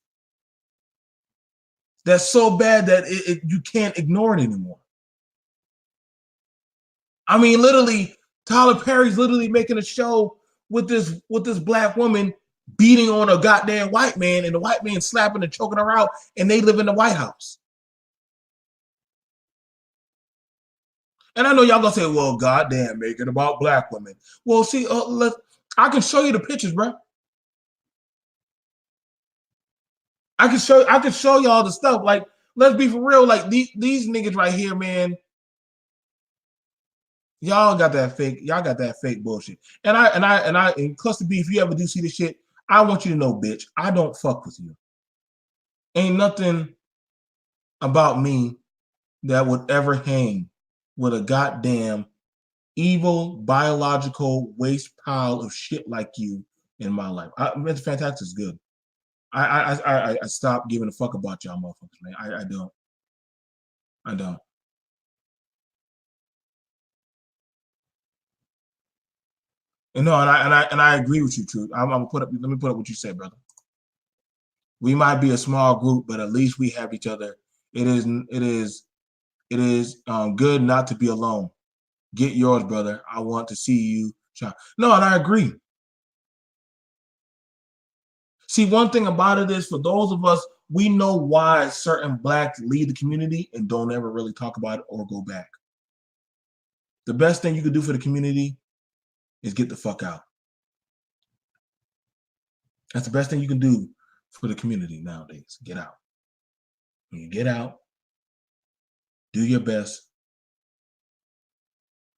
that's so bad that you can't ignore it anymore. I mean, literally, Tyler Perry's literally making a show with this black woman beating on a goddamn white man, and the white man slapping and choking her out, and they live in the White House. And I know y'all gonna say, "Well, goddamn, make it about black women." Well, see, I can show you the pictures, bro. I can show y'all the stuff. Like, let's be for real. Like these niggas right here, man. Y'all got that fake bullshit. And Cluster B, if you ever do see this shit, I want you to know, bitch, I don't fuck with you. Ain't nothing about me that would ever hang with a goddamn evil biological waste pile of shit like you in my life. Mr. Fantastic is good. I stopped giving a fuck about y'all motherfuckers, man. I don't. And no, and I agree with you, Truth. Let me put up what you said, brother. We might be a small group, but at least we have each other. It is good not to be alone. Get yours, brother. I want to see you shine. No, and I agree. See, one thing about it is, for those of us, we know why certain blacks leave the community and don't ever really talk about it or go back. The best thing you could do for the community is get the fuck out. That's the best thing you can do for the community nowadays. Get out. When you get out, do your best,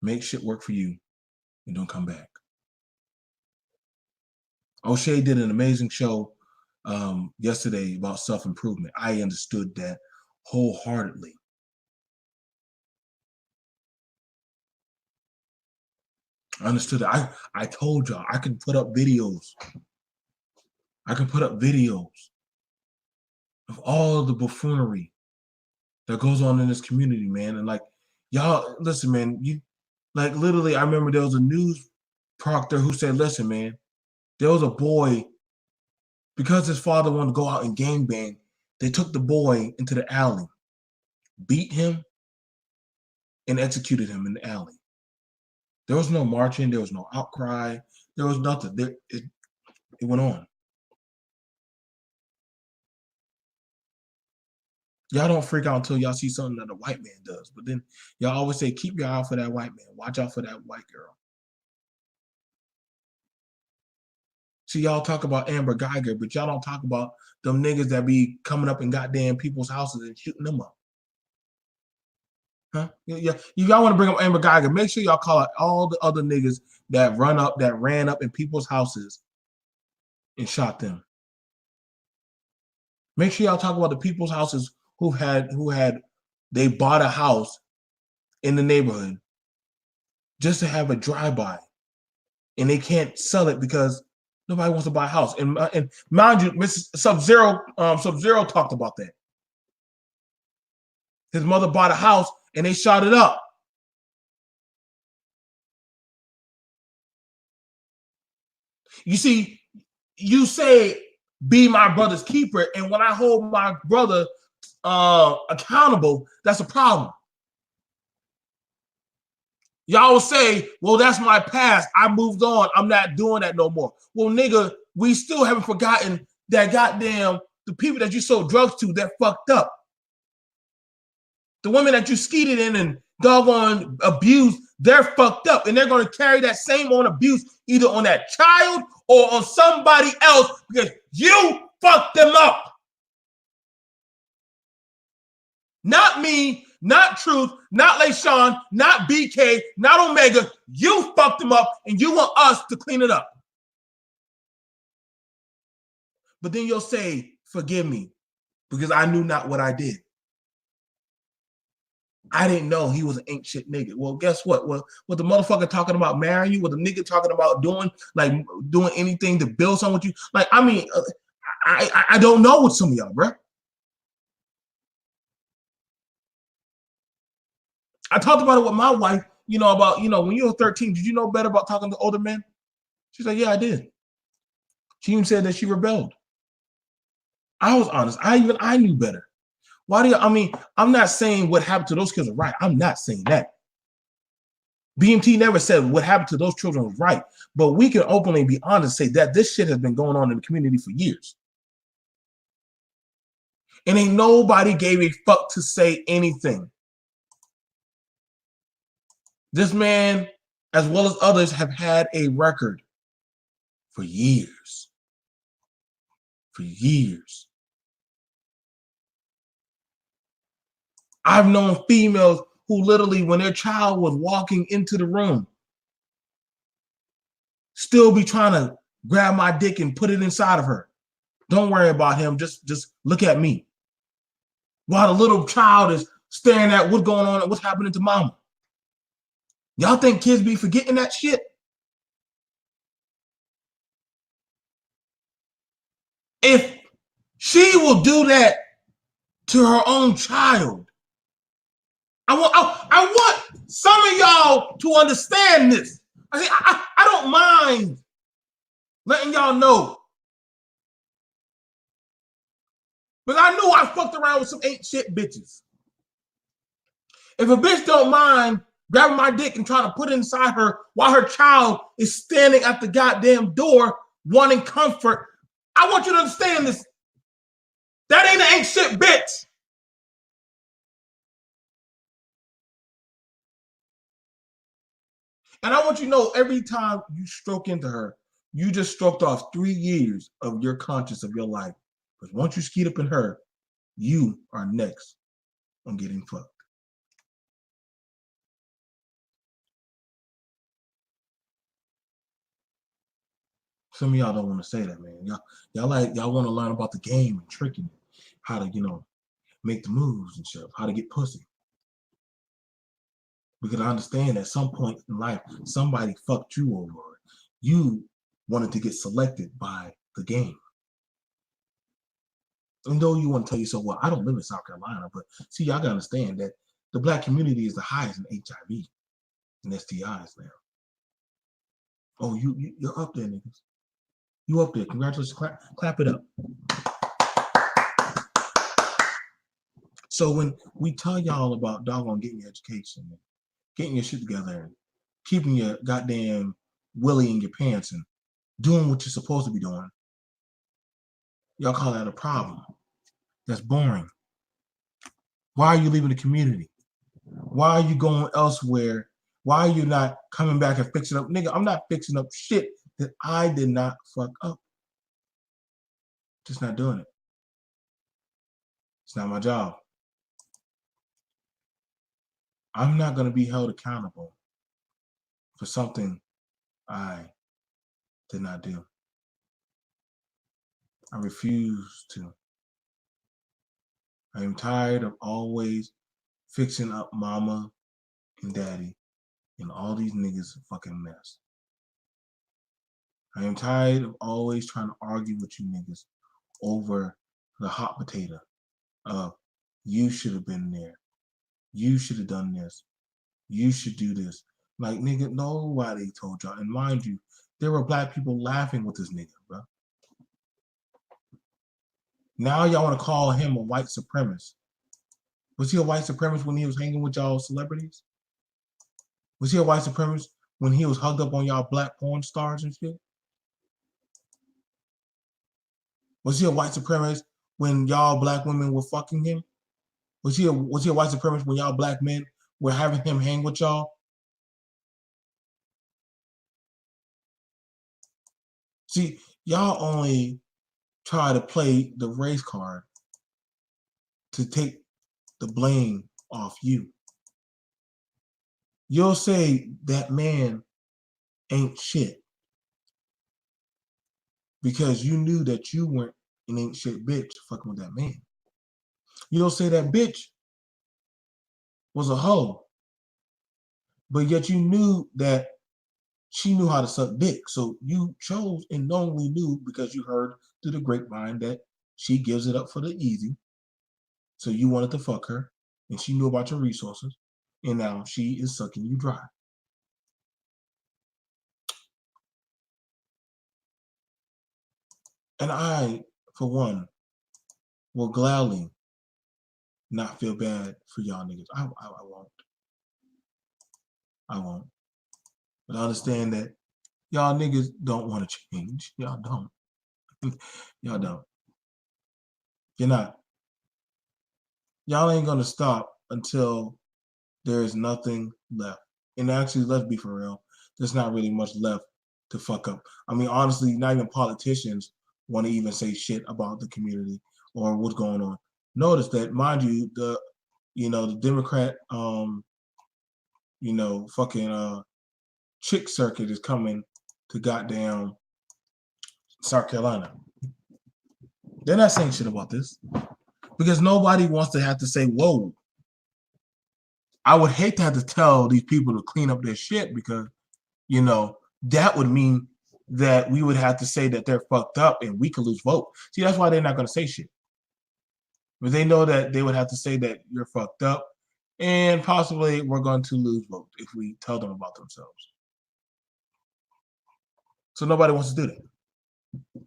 make shit work for you, and don't come back. O'Shea did an amazing show yesterday about self-improvement. I understood that wholeheartedly. I understood that. I told y'all I can put up videos. I can put up videos of all of the buffoonery that goes on in this community, man. And like, y'all, listen, man, like literally, I remember there was a news proctor who said, listen, man, there was a boy, because his father wanted to go out and gang bang, they took the boy into the alley, beat him, and executed him in the alley. There was no marching, there was no outcry, there was nothing. It went on. Y'all don't freak out until y'all see something that a white man does. But then y'all always say, keep your eye out for that white man. Watch out for that white girl. See, y'all talk about Amber Geiger, but y'all don't talk about them niggas that be coming up in goddamn people's houses and shooting them up. Huh? Yeah. Y'all want to bring up Amber Geiger, make sure y'all call out all the other niggas that ran up in people's houses and shot them. Make sure y'all talk about the people's houses they bought a house in the neighborhood just to have a drive-by, and they can't sell it because nobody wants to buy a house. And mind you, Mrs. Sub-Zero talked about that. His mother bought a house and they shot it up. You see, you say be my brother's keeper, and when I hold my brother accountable, that's a problem. Y'all will say, well, that's my past. I moved on. I'm not doing that no more. Well, nigga, we still haven't forgotten that goddamn the people that you sold drugs to, they're fucked up. The women that you skeeted in and doggone abused, they're fucked up. And they're going to carry that same on abuse either on that child or on somebody else because you fucked them up. Not me, not Truth, not LaShawn, not BK, not Omega. You fucked them up and you want us to clean it up. But then you'll say, forgive me, because I knew not what I did. I didn't know he was an ain't shit nigga. Well, guess what? Well, what the motherfucker talking about marrying you? What the nigga talking about doing anything to build something with you? Like, I mean, I don't know with some of y'all, bro. I talked about it with my wife, about, when you were 13, did you know better about talking to older men? She's like, yeah, I did. She even said that she rebelled. I was honest. I knew better. Why do you, I mean, I'm not saying what happened to those kids are right. I'm not saying that. BMT never said what happened to those children was right. But we can openly be honest and say that this shit has been going on in the community for years. And ain't nobody gave a fuck to say anything. This man, as well as others, have had a record for years. For years. I've known females who literally, when their child was walking into the room, still be trying to grab my dick and put it inside of her. Don't worry about him. Just look at me. While the little child is staring at what's going on and what's happening to mama. Y'all think kids be forgetting that shit? If she will do that to her own child, I want some of y'all to understand this. I don't mind letting y'all know. But I knew I fucked around with some ain't shit bitches. If a bitch don't mind grabbing my dick and trying to put it inside her while her child is standing at the goddamn door wanting comfort, I want you to understand this. That ain't shit bitch. And I want you to know every time you stroke into her, you just stroked off 3 years of your conscience of your life. Because once you skeet up in her, you are next on getting fucked. Some of y'all don't want to say that, man. Y'all want to learn about the game and tricking it, how to, make the moves and shit, how to get pussy. Because I understand at some point in life, somebody fucked you over. You wanted to get selected by the game. And though you want to tell yourself, well, I don't live in South Carolina, but see, y'all gotta understand that the black community is the highest in HIV and STIs now. Oh, you're up there, niggas. You up there. Congratulations. Clap it up. So when we tell y'all about doggone getting your education, getting your shit together, and keeping your goddamn willy in your pants and doing what you're supposed to be doing, y'all call that a problem. That's boring. Why are you leaving the community? Why are you going elsewhere? Why are you not coming back and fixing up? Nigga, I'm not fixing up shit that I did not fuck up. Just not doing it. It's not my job. I'm not going to be held accountable for something I did not do. I refuse to. I am tired of always fixing up mama and daddy and all these niggas fucking mess. I am tired of always trying to argue with you niggas over the hot potato of you should have been there. You should have done this. You should do this. Like, nigga, nobody told y'all. And mind you, there were black people laughing with this nigga, bro. Now y'all want to call him a white supremacist. Was he a white supremacist when he was hanging with y'all celebrities? Was he a white supremacist when he was hugged up on y'all black porn stars and shit? Was he a white supremacist when y'all black women were fucking him? Was he a white supremacist when y'all black men were having him hang with y'all? See, y'all only try to play the race card to take the blame off you. You'll say that man ain't shit because you knew that you weren't an ain't shit bitch fucking with that man. You'll say that bitch was a hoe, but yet you knew that she knew how to suck dick. So you chose and knowingly knew because you heard through the grapevine that she gives it up for the easy. So you wanted to fuck her and she knew about your resources and now she is sucking you dry. And I, for one, will gladly not feel bad for y'all niggas. I won't. I won't. But I understand that y'all niggas don't want to change. Y'all don't. Y'all don't. You're not. Y'all ain't gonna stop until there is nothing left. And actually, let's be for real. There's not really much left to fuck up. I mean, honestly, not even politicians want to even say shit about the community or what's going on. Notice that, mind you, the Democrat fucking chick circuit is coming to goddamn South Carolina. They're not saying shit about this because nobody wants to have to say, whoa. I would hate to have to tell these people to clean up their shit because, that would mean that we would have to say that they're fucked up and we could lose vote. See, that's why they're not going to say shit. But they know that they would have to say that you're fucked up and possibly we're going to lose vote if we tell them about themselves. So nobody wants to do that.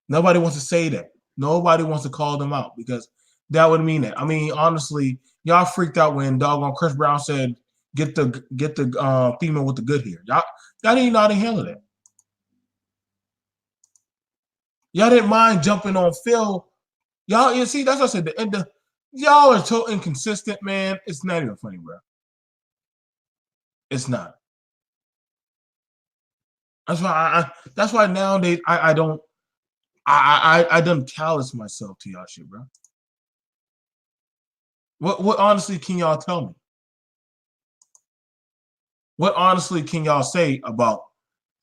Nobody wants to say that. Nobody wants to call them out because that would mean that. I mean, honestly, y'all freaked out when doggone Chris Brown said, "Get the female with the good hair." Y'all didn't know how to handle that. Y'all didn't mind jumping on Phil. Y'all, you see, that's what I said. Y'all are so inconsistent, man. It's not even funny, bro. It's not. That's why nowadays I done callous myself to y'all shit, bro. What honestly can y'all tell me? What honestly can y'all say about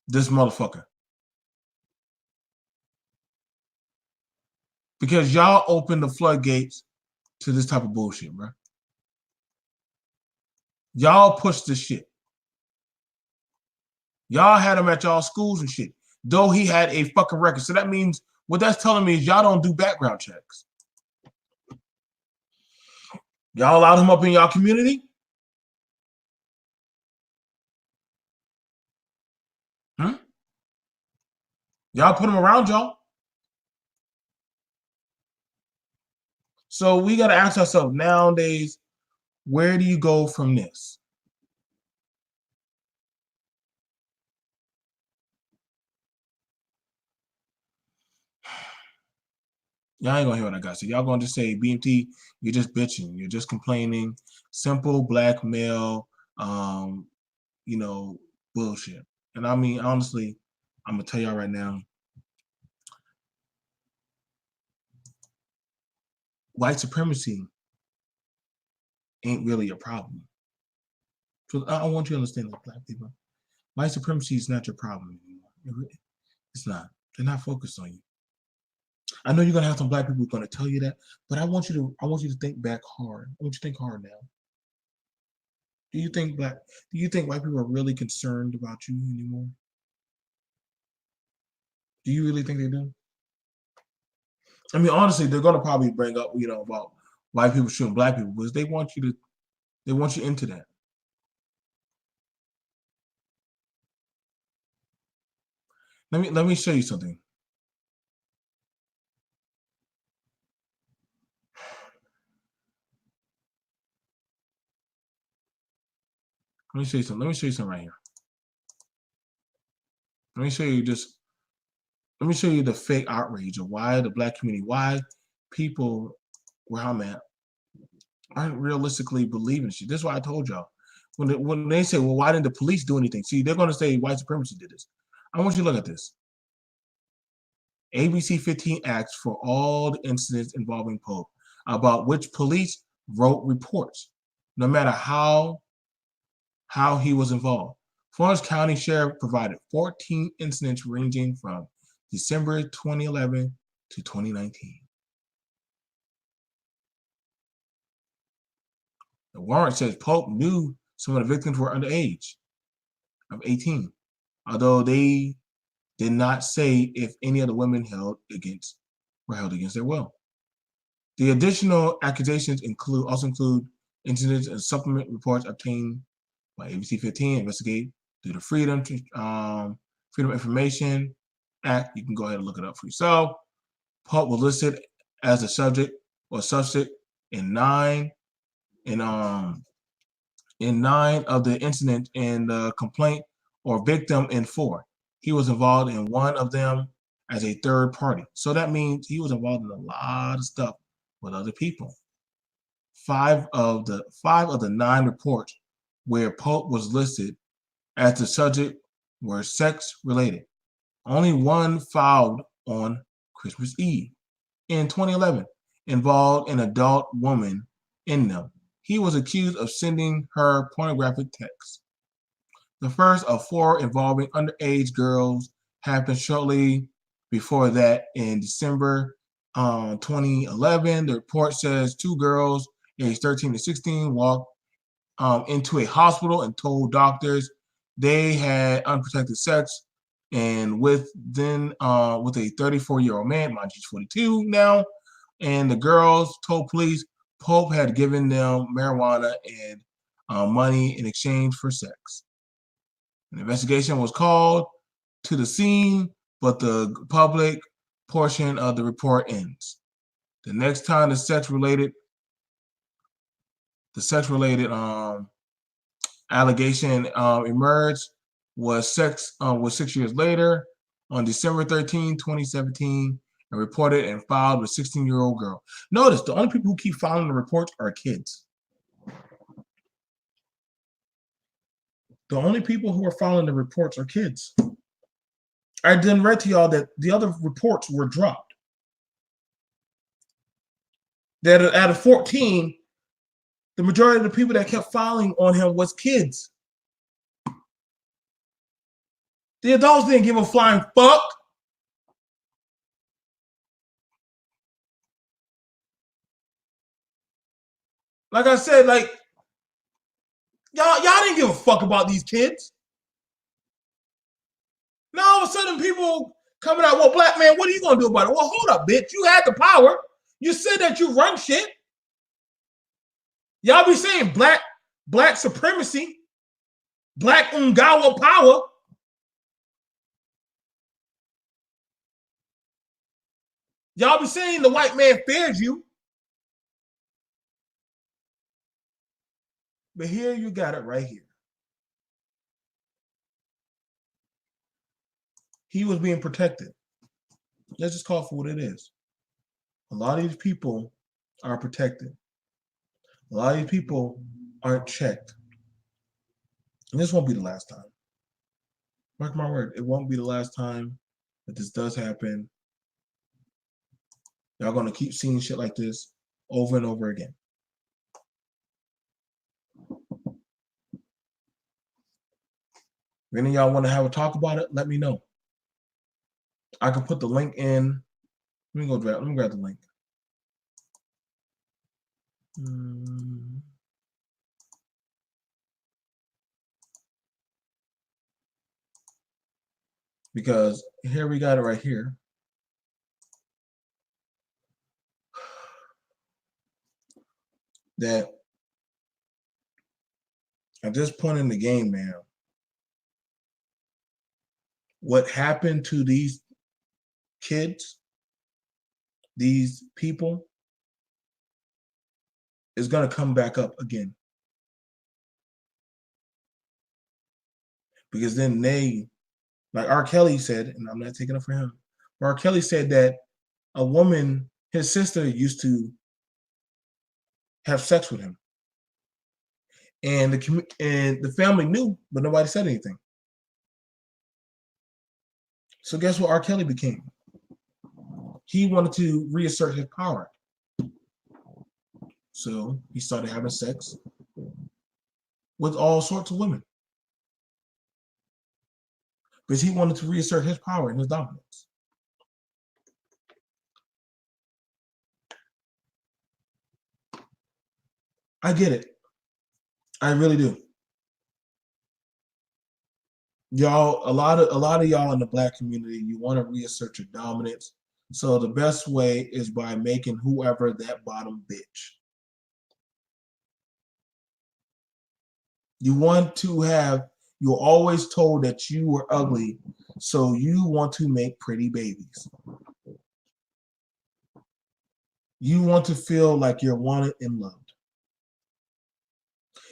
this motherfucker? Because y'all opened the floodgates to this type of bullshit, bro. Y'all pushed this shit. Y'all had him at y'all schools and shit, though he had a fucking record. So that means what that's telling me is y'all don't do background checks. Y'all allowed him up in y'all community? Y'all put him around y'all? So we got to ask ourselves nowadays, where do you go from this? Y'all ain't gonna hear what I got. So y'all gonna just say, BMT, you're just bitching, you're just complaining, simple black male, bullshit. And I mean, honestly, I'm gonna tell y'all right now, white supremacy ain't really a problem. So I want you to understand that, black people. White supremacy is not your problem anymore. It's not. They're not focused on you. I know you're gonna have some black people who are gonna tell you that, but I want you to think back hard. I want you to think hard now. Do you think white people are really concerned about you anymore? Do you really think they do? I mean, honestly, they're gonna probably bring up, about white people shooting black people because they want you into that. Let me show you something. Let me show you something right here. Let me show you the fake outrage of why the black community, why people where I'm at aren't realistically believing shit. This is why I told y'all. When they say, well, why didn't the police do anything? See, they're gonna say white supremacy did this. I want you to look at this. ABC 15 acts for all the incidents involving Pope, about which police wrote reports, no matter how he was involved. Florence County Sheriff provided 14 incidents ranging from December 2011 to 2019. The warrant says Pope knew some of the victims were underage of 18, although they did not say if any of the women were held against their will. The additional accusations also include incidents and supplement reports obtained by ABC 15 investigate through the Freedom of Information Act. You can go ahead and look it up for yourself. Pope was listed as a subject or suspect in nine of the incidents in the complaint or victim in 4. He was involved in one of them as a third party. So that means he was involved in a lot of stuff with other people. 5 of the 9 reports where Pope was listed as the subject were sex related. Only one filed on Christmas Eve. In 2011, involved an adult woman in them. He was accused of sending her pornographic texts. The first of 4 involving underage girls happened shortly before that in December 2011. The report says 2 girls aged 13 to 16 walked into a hospital and told doctors they had unprotected sex and with a 34-year-old man, mind you, he's 42 now, and the girls told police Pope had given them marijuana and money in exchange for sex. An investigation was called to the scene, but the public portion of the report ends. The next time the sex-related allegation emerged was 6 years later on December 13, 2017, and reported and filed with a 16-year-old girl. Notice the only people who keep filing the reports are kids. The only people who are filing the reports are kids. I then read to y'all that the other reports were dropped. That out of 14, the majority of the people that kept filing on him was kids. The adults didn't give a flying fuck. Like I said, like y'all didn't give a fuck about these kids. Now all of a sudden people coming out, well, black man, what are you gonna do about it? Well, hold up, bitch. You had the power. You said that you run shit. Y'all be saying black supremacy, black Ungawa power. Y'all be saying the white man fears you. But here you got it right here. He was being protected. Let's just call it for what it is. A lot of these people are protected. A lot of these people aren't checked. And this won't be the last time. Mark my word, it won't be the last time that this does happen. Y'all gonna keep seeing shit like this over and over again. If any of y'all want to have a talk about it, let me know. I can put the link in. Let me grab the link. Because here we got it right here. That at this point in the game, man, what happened to these kids, these people, is going to come back up again. Because then they, like R. Kelly said, and I'm not taking it for him, but R. Kelly said that a woman, his sister, used to have sex with him. And the family knew, but nobody said anything. So guess what R. Kelly became? He wanted to reassert his power. So he started having sex with all sorts of women. Because he wanted to reassert his power and his dominance. I get it. I really do. Y'all, a lot of y'all in the black community, you want to reassert your dominance. So the best way is by making whoever that bottom bitch. You're always told that you were ugly, so you want to make pretty babies. You want to feel like you're wanted and loved.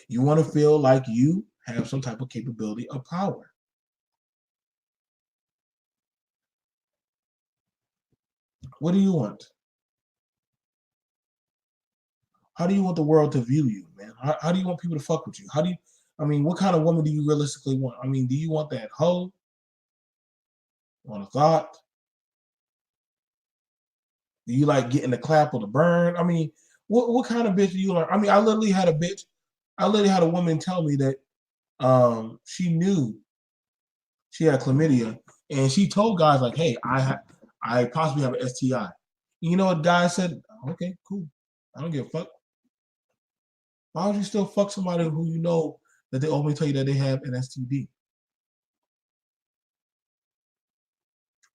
You want to feel like you have some type of capability of power. What do you want? How do you want the world to view you, man? How do you want people to fuck with you? How do you, I mean, what kind of woman do you realistically want? I mean, do you want that hoe? Want a thought? Do you like getting the clap or the burn? I mean, what kind of bitch do you learn? I mean, I literally had a woman tell me that she knew she had chlamydia, and she told guys like, "Hey, I possibly have an STI." You know what guy said? Okay, cool. I don't give a fuck. Why would you still fuck somebody who you know that they openly tell you that they have an STD?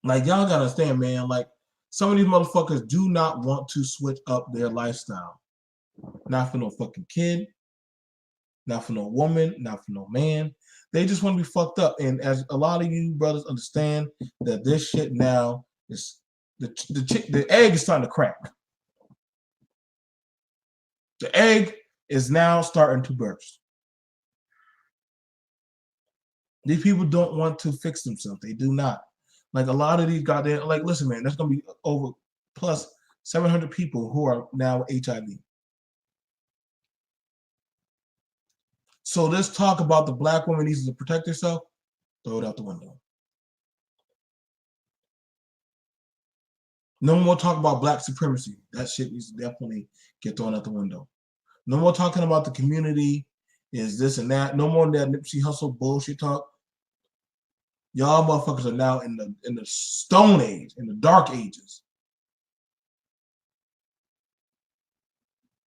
Like, y'all gotta understand, man. Like, some of these motherfuckers do not want to switch up their lifestyle. Not for no fucking kid, not for no woman, not for no man. They just want to be fucked up. And as a lot of you brothers understand that this shit now is the egg is starting to crack. The egg is now starting to burst. These people don't want to fix themselves. They do not. Like, a lot of these goddamn, like, listen, man, there's gonna be over plus 700 people who are now HIV. So let's talk about the black woman needs to protect herself. Throw it out the window. No more talk about black supremacy. That shit needs to definitely get thrown out the window. No more talking about the community is this and that. No more that Nipsey Hussle bullshit talk. Y'all motherfuckers are now in the stone age, in the dark ages.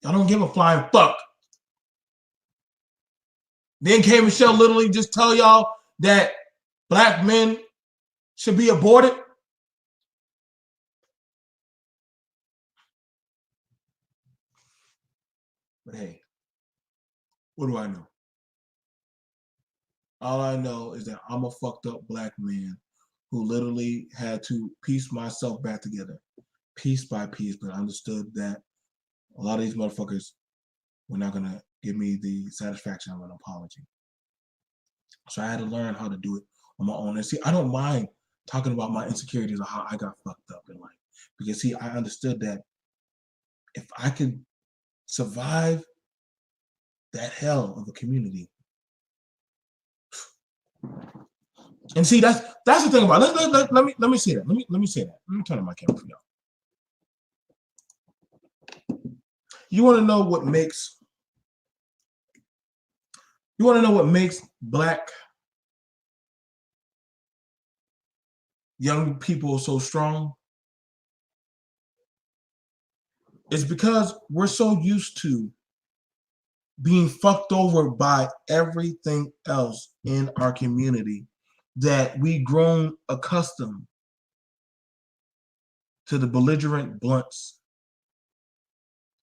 Y'all don't give a flying fuck. Then K. Michelle literally just tell y'all that black men should be aborted. But hey, what do I know? All I know is that I'm a fucked up black man who literally had to piece myself back together, piece by piece, but I understood that a lot of these motherfuckers were not gonna give me the satisfaction of an apology. So I had to learn how to do it on my own. And see, I don't mind talking about my insecurities or how I got fucked up in life. Because see, I understood that if I could survive that hell of a community. And see, that's the thing about it. Let me say that. Let me say that. Let me turn on my camera for y'all. You want to know what makes black young people so strong? It's because we're so used to being fucked over by everything else in our community that we've grown accustomed to the belligerent blunts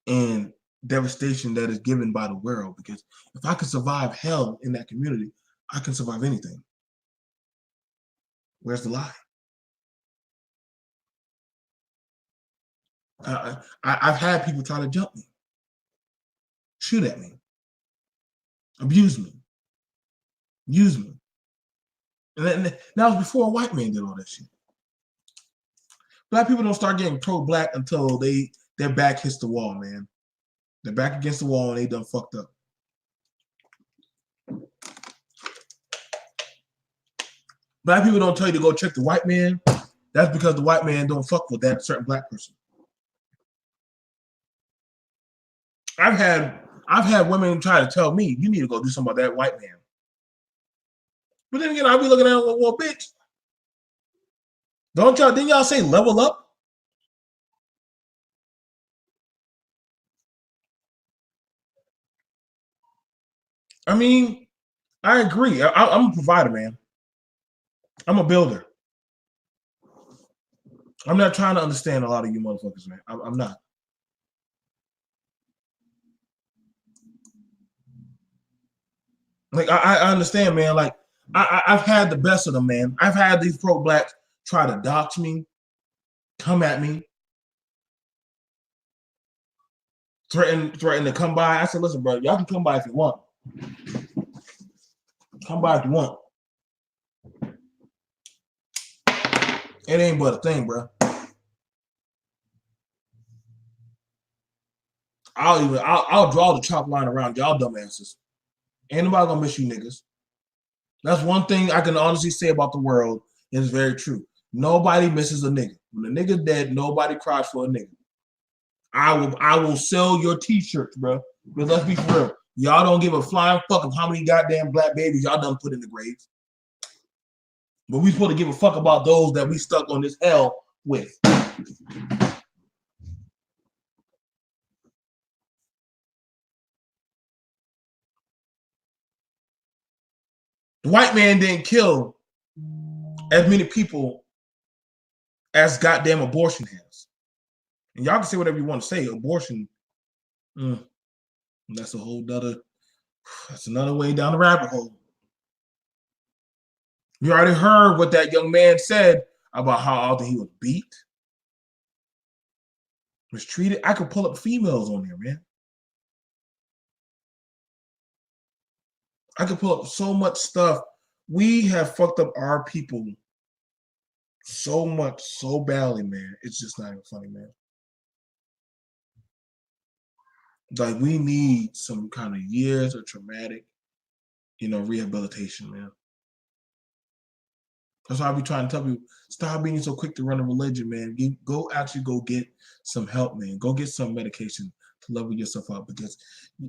and devastation that is given by the world. Because if I can survive hell in that community, I can survive anything. Where's the lie? I've had people try to jump me, shoot at me, abuse me, use me. And that was before a white man did all that shit. Black people don't start getting pro-black until their back hits the wall, man. They're back against the wall and they done fucked up. Black people don't tell you to go check the white man. That's because the white man don't fuck with that certain black person. I've had women try to tell me, you need to go do something about that white man. But then again, I'll be looking at it, well, bitch. Didn't y'all say level up? I mean, I agree. I'm a provider, man. I'm a builder. I'm not trying to understand a lot of you motherfuckers, man. I'm not. Like, I understand, man. Like, I've had the best of them, man. I've had these pro-blacks try to dox me, come at me. threatened to come by. I said, listen, bro, y'all can come by if you want. Come by if you want. It ain't but a thing, bro. I'll draw the chop line around y'all dumbasses. Ain't nobody gonna miss you niggas. That's one thing I can honestly say about the world. It's very true. Nobody misses a nigga. When a nigga dead, nobody cries for a nigga. I will sell your t-shirts, bro. But let's be for real. Y'all don't give a flying fuck of how many goddamn black babies y'all done put in the grave. But we supposed to give a fuck about those that we stuck on this hell with. The white man didn't kill as many people as goddamn abortion has. And y'all can say whatever you want to say. Abortion, that's another way down the rabbit hole. You already heard what that young man said about how often he was beat, mistreated. I could pull up females on there, man. I could pull up so much stuff. We have fucked up our people so much, so badly, man. It's just not even funny, man. Like, we need some kind of years of traumatic, rehabilitation, man. That's why I be trying to tell people, stop being so quick to run a religion, man. Go get some help, man. Go get some medication to level yourself up, because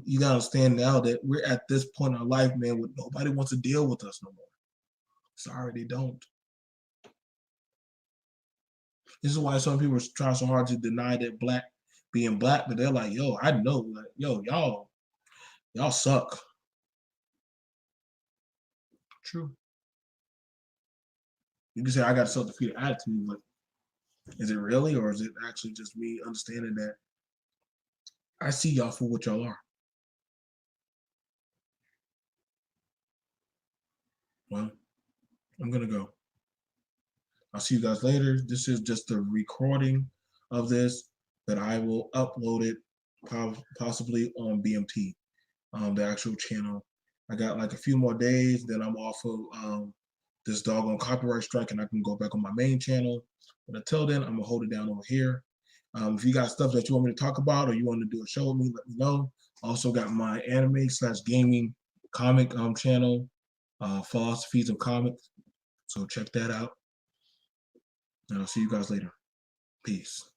you gotta understand now that we're at this point in our life, man, where nobody wants to deal with us no more. Sorry, they don't. This is why some people are trying so hard to deny that being black, but they're like, yo, I know, like, yo, y'all suck. True. You can say I got a self-defeated attitude, but is it really, or is it actually just me understanding that I see y'all for what y'all are? Well, I'm gonna go. I'll see you guys later. This is just a recording of this, that I will upload it possibly on BMT, the actual channel. I got like a few more days, then I'm off of this doggone copyright strike, and I can go back on my main channel. But until then, I'm gonna hold it down over here. If you got stuff that you want me to talk about, or you want to do a show with me, let me know. Also got my anime/gaming comic channel, Philosophies of Comics. So check that out. And I'll see you guys later. Peace.